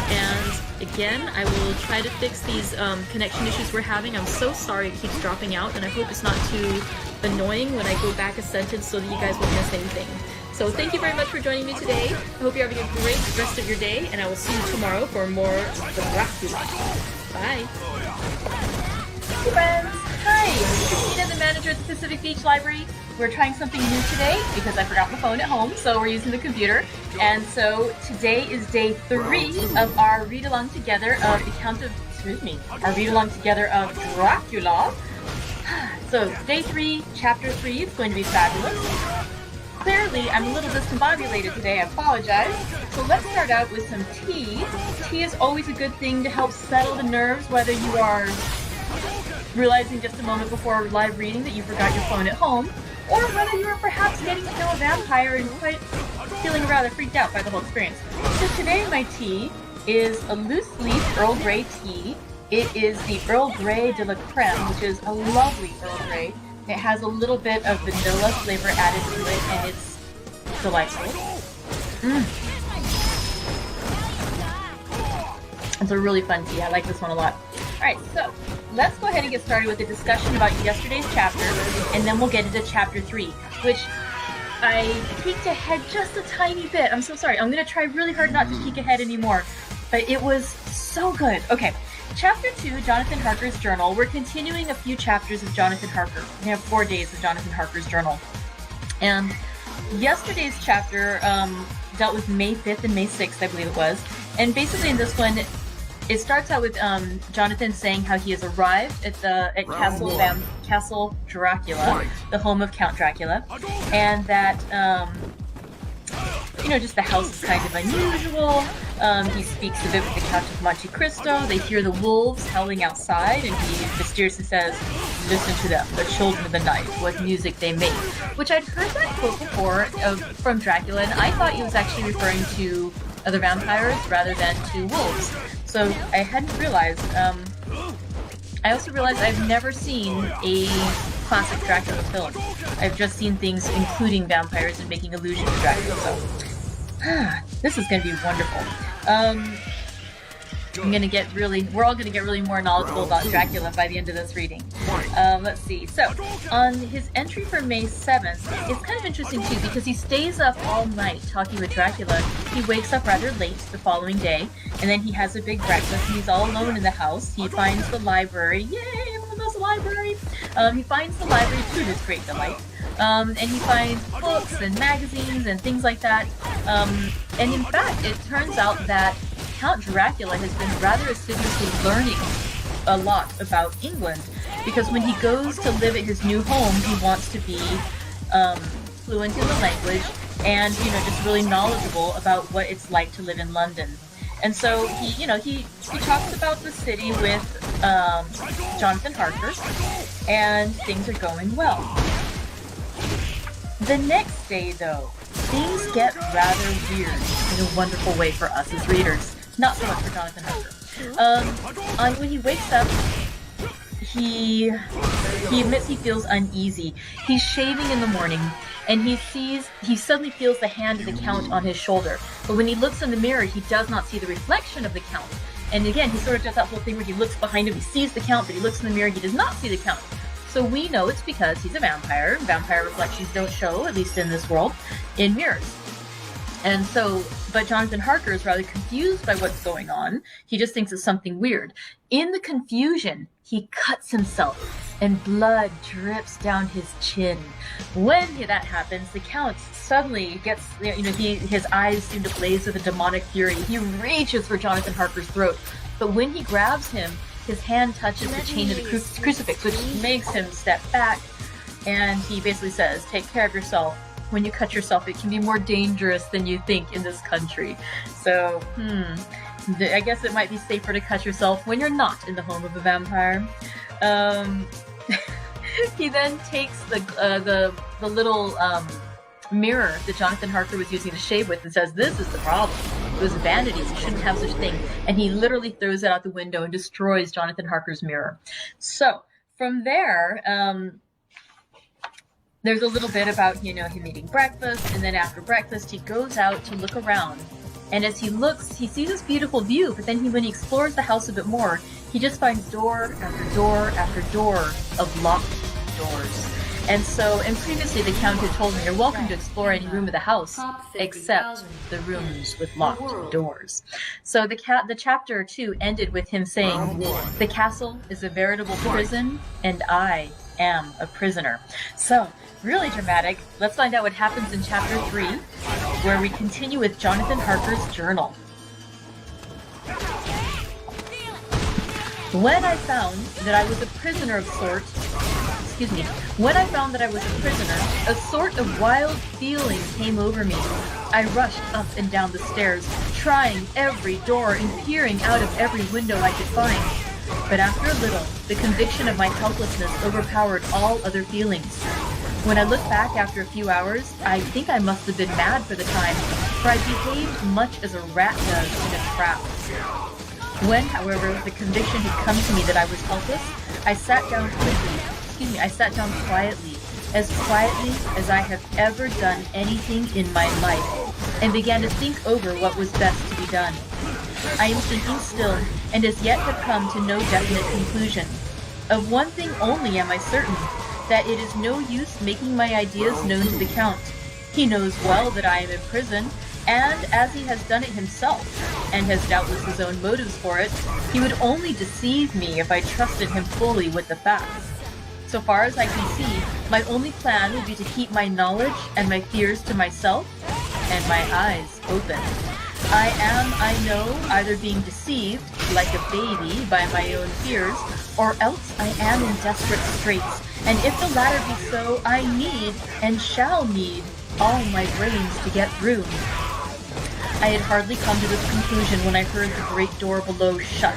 And again, I will try to fix these connection issues we're having. I'm so sorry it keeps dropping out, and I hope it's not too annoying when I go back a sentence so that you guys won't miss anything. So thank you very much for joining me today. I hope you're having a great rest of your day, and I will see you tomorrow for more Dracula. Bye. Hey friends! Hi! Christina, the manager at the Pacific Beach Library. We're trying something new today because I forgot my phone at home, so we're using the computer. And so today is day 3 of our read-along together of our read-along together of Dracula. So day 3, chapter 3 is going to be fabulous. Clearly, I'm a little discombobulated today, I apologize. So let's start out with some tea. Tea is always a good thing to help settle the nerves, whether you are realizing just a moment before live reading that you forgot your phone at home, or whether you are perhaps getting to know a vampire and quite feeling rather freaked out by the whole experience. So today my tea is a loose leaf Earl Grey tea. It is the Earl Grey de la Creme, which is a lovely Earl Grey. It has a little bit of vanilla flavor added to it, and it's delightful. It's a really fun tea. I like this one a lot. Alright, so let's go ahead and get started with a discussion about yesterday's chapter, and then we'll get into chapter 3, which I peeked ahead just a tiny bit. I'm so sorry. I'm going to try really hard not to peek ahead anymore, but it was so good. Okay, chapter 2, Jonathan Harker's Journal. We're continuing a few chapters of Jonathan Harker. We have 4 days of Jonathan Harker's Journal. And yesterday's chapter dealt with May 5th and May 6th, I believe it was. And basically in this one, it starts out with Jonathan saying how he has arrived at Castle Dracula, the home of Count Dracula, and that just the house is kind of unusual. He speaks a bit with the Count of Monte Cristo. They hear the wolves howling outside, and he mysteriously says, "Listen to them, the children of the night, what music they make." Which I'd heard that quote before from Dracula, and I thought he was actually referring to other vampires rather than to wolves. So I hadn't realized. I also realized I've never seen a classic Dracula film. I've just seen things including vampires and making allusion to Dracula. So this is going to be wonderful. we're all going to get really more knowledgeable about Dracula by the end of this reading. Let's see. So, on his entry for May 7th, it's kind of interesting too because he stays up all night talking with Dracula. He wakes up rather late the following day, and then he has a big breakfast, and he's all alone in the house. He finds the library. Yay, everyone loves the library. He finds the library to his great delight. And he finds books and magazines and things like that. And in fact, it turns out that Count Dracula has been rather assiduously learning a lot about England, because when he goes to live at his new home, he wants to be fluent in the language and, just really knowledgeable about what it's like to live in London. And so he talks about the city with Jonathan Harker, and things are going well. The next day, though, things get rather weird in a wonderful way for us as readers. Not so much for Jonathan Harker. When he wakes up, he admits he feels uneasy. He's shaving in the morning, and he suddenly feels the hand of the Count on his shoulder. But when he looks in the mirror, he does not see the reflection of the Count. And again, he sort of does that whole thing where he looks behind him, he sees the Count, but he looks in the mirror, he does not see the Count. So we know it's because he's a vampire. Vampire reflections don't show, at least in this world, in mirrors. And so, but Jonathan Harker is rather confused by what's going on. He just thinks it's something weird. In the confusion, he cuts himself, and blood drips down his chin. When that happens, the Count suddenly gets, his eyes seem to blaze with a demonic fury. He reaches for Jonathan Harker's throat, but when he grabs him, his hand touches the chain of the crucifix, which makes him step back, and he basically says, "Take care of yourself. When you cut yourself, it can be more dangerous than you think in this country." So, I guess it might be safer to cut yourself when you're not in the home of a vampire. He then takes the little mirror that Jonathan Harker was using to shave with and says, "This is the problem. It was vanities. You shouldn't have such a thing." And he literally throws it out the window and destroys Jonathan Harker's mirror. So from there, there's a little bit about, him eating breakfast, and then after breakfast, he goes out to look around. And as he looks, he sees this beautiful view, but then when he explores the house a bit more, he just finds door after door after door of locked doors. And previously the Count had told him, "You're welcome to explore any room of the house, except the rooms with locked doors." So the chapter 2 ended with him saying, "The castle is a veritable prison, and I am a prisoner." So, really dramatic. Let's find out what happens in chapter 3, where we continue with Jonathan Harker's journal. When I found that I was a prisoner, a sort of wild feeling came over me. I rushed up and down the stairs, trying every door and peering out of every window I could find. But after a little, the conviction of my helplessness overpowered all other feelings. When I look back after a few hours, I think I must have been mad for the time, for I behaved much as a rat does in a trap. When, however, the conviction had come to me that I was helpless, I sat down quietly as I have ever done anything in my life, and began to think over what was best to be done. I am thinking still, and as yet have come to no definite conclusion. Of one thing only am I certain, that it is no use making my ideas known to the Count. He knows well that I am in prison, and as he has done it himself, and has doubtless his own motives for it, he would only deceive me if I trusted him fully with the facts. So far as I can see, my only plan would be to keep my knowledge and my fears to myself, and my eyes open. I am, I know, either being deceived, like a baby, by my own fears, or else I am in desperate straits, and if the latter be so, I need, and shall need, all my brains to get through. I had hardly come to this conclusion when I heard the great door below shut,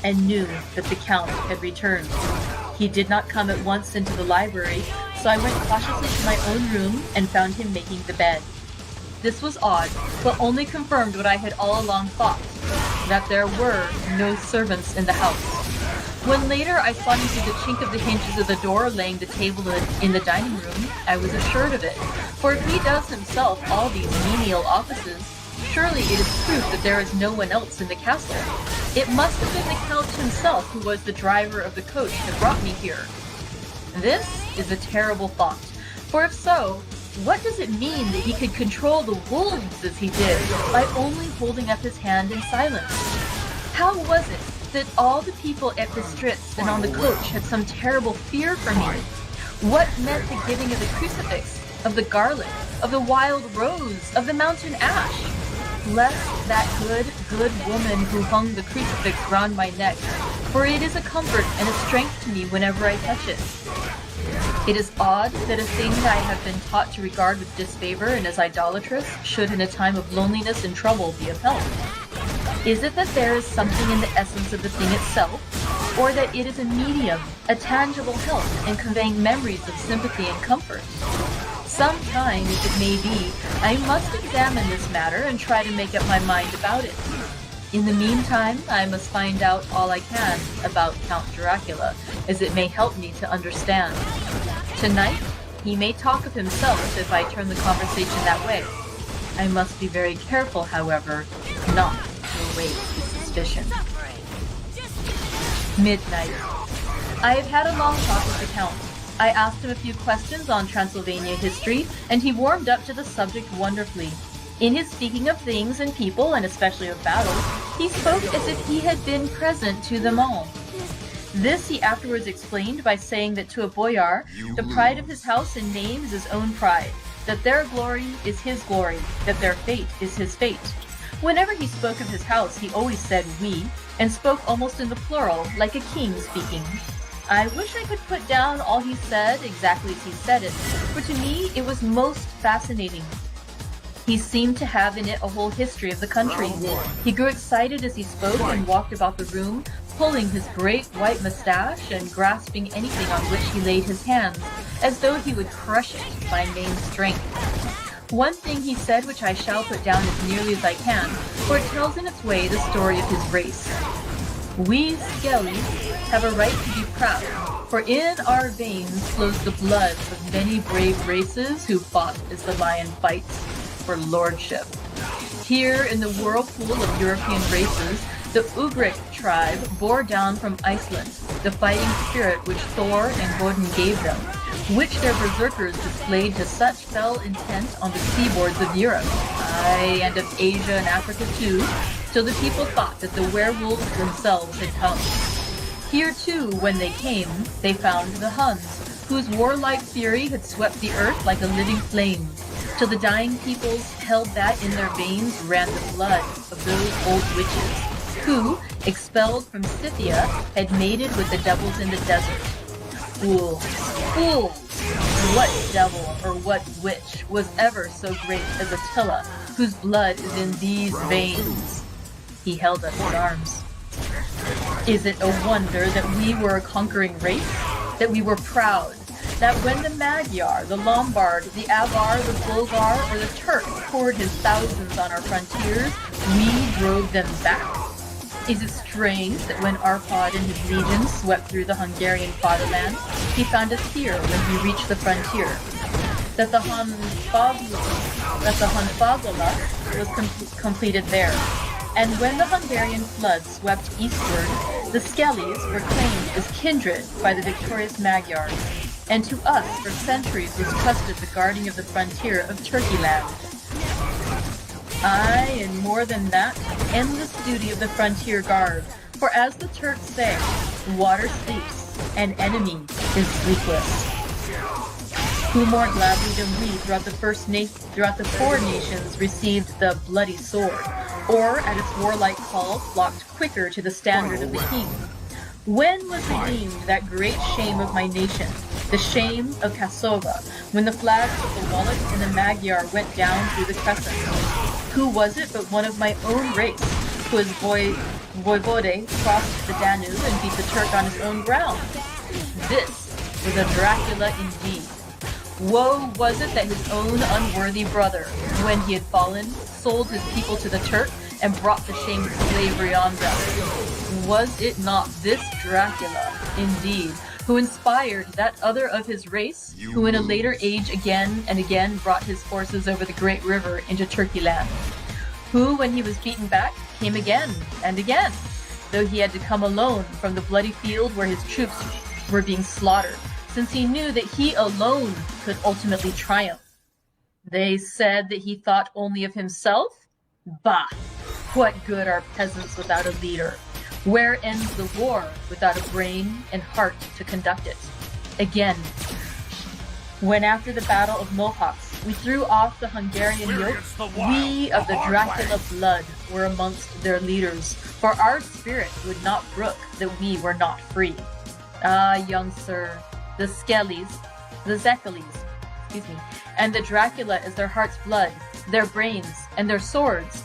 and knew that the Count had returned. He did not come at once into the library, so I went cautiously to my own room and found him making the bed. This was odd, but only confirmed what I had all along thought, that there were no servants in the house. When later I saw him through the chink of the hinges of the door laying the table in the dining room, I was assured of it, for if he does himself all these menial offices, surely it is proof that there is no one else in the castle. It must have been the Count himself who was the driver of the coach that brought me here. This is a terrible thought, for if so, what does it mean that he could control the wolves as he did by only holding up his hand in silence? How was it that all the people at Bistritz and on the coach had some terrible fear for me? What meant the giving of the crucifix, of the garlic, of the wild rose, of the mountain ash? Bless that good woman who hung the crucifix round my neck, for it is a comfort and a strength to me whenever I touch it. It is odd that a thing that I have been taught to regard with disfavor and as idolatrous should in a time of loneliness and trouble be of help. Is it that there is something in the essence of the thing itself, or that it is a medium, a tangible help in conveying memories of sympathy and comfort? Sometimes, it may be, I must examine this matter and try to make up my mind about it. In the meantime, I must find out all I can about Count Dracula, as it may help me to understand. Tonight, he may talk of himself if I turn the conversation that way. I must be very careful, however, not to raise suspicion. Midnight. I have had a long talk with the Count. I asked him a few questions on Transylvania history, and he warmed up to the subject wonderfully. In his speaking of things and people, and especially of battles, he spoke as if he had been present to them all. This he afterwards explained by saying that to a boyar, the pride of his house and name is his own pride, that their glory is his glory, that their fate is his fate. Whenever he spoke of his house, he always said we, and spoke almost in the plural, like a king speaking. I wish I could put down all he said exactly as he said it, for to me it was most fascinating. He seemed to have in it a whole history of the country. He grew excited as he spoke and walked about the room, pulling his great white mustache and grasping anything on which he laid his hands, as though he would crush it by main strength. One thing he said which I shall put down as nearly as I can, for it tells in its way the story of his race. We Skellies have a right to be proud, for in our veins flows the blood of many brave races who fought as the lion fights for lordship. Here in the whirlpool of European races, the Ugric tribe bore down from Iceland the fighting spirit which Thor and Odin gave them, which their berserkers displayed to such fell intent on the seaboards of Europe, aye, and of Asia and Africa too, till the people thought that the werewolves themselves had come. Here too, when they came, they found the Huns, whose warlike fury had swept the earth like a living flame, till the dying peoples held that in their veins ran the blood of those old witches, who, expelled from Scythia, had mated with the devils in the desert. Fools! Fools! What devil or what witch was ever so great as Attila, whose blood is in these veins? He held up his arms. Is it a wonder that we were a conquering race? That we were proud? That when the Magyar, the Lombard, the Avar, the Bulgar, or the Turk poured his thousands on our frontiers, we drove them back? Is it strange that when Arpad and his legions swept through the Hungarian fatherland, he found us here when he reached the frontier? That the Hunfagula was completed there, And when the Hungarian flood swept eastward, the Skellies were claimed as kindred by the victorious Magyars, and to us for centuries was trusted the guarding of the frontier of Turkey land. Aye, and more than that, endless duty of the frontier guard, for as the Turks say, water sleeps, and enemy is sleepless. Who more gladly than we throughout the four nations received the bloody sword, or at its warlike call flocked quicker to the standard of the king? When was redeemed that great shame of my nation, the shame of Kasova, when the flags of the Wallach and the Magyar went down through the crescent? Who was it but one of my own race, who as voivode crossed the Danube and beat the Turk on his own ground? This was a Dracula indeed. Woe was it that his own unworthy brother, when he had fallen, sold his people to the Turk and brought the shame of slavery on them. Was it not this Dracula, indeed, who inspired that other of his race, who in a later age again and again brought his forces over the great river into Turkey land? Who, when he was beaten back, came again and again, though he had to come alone from the bloody field where his troops were being slaughtered, since he knew that he alone could ultimately triumph. They said that he thought only of himself? Bah! What good are peasants without a leader? Where ends the war without a brain and heart to conduct it? Again, when after the Battle of Mohacs we threw off the Hungarian yoke, we of the Dracula blood were amongst their leaders, for our spirit would not brook that we were not free. Ah, young sir, the Zekeles, and the Dracula is their heart's blood, their brains, and their swords,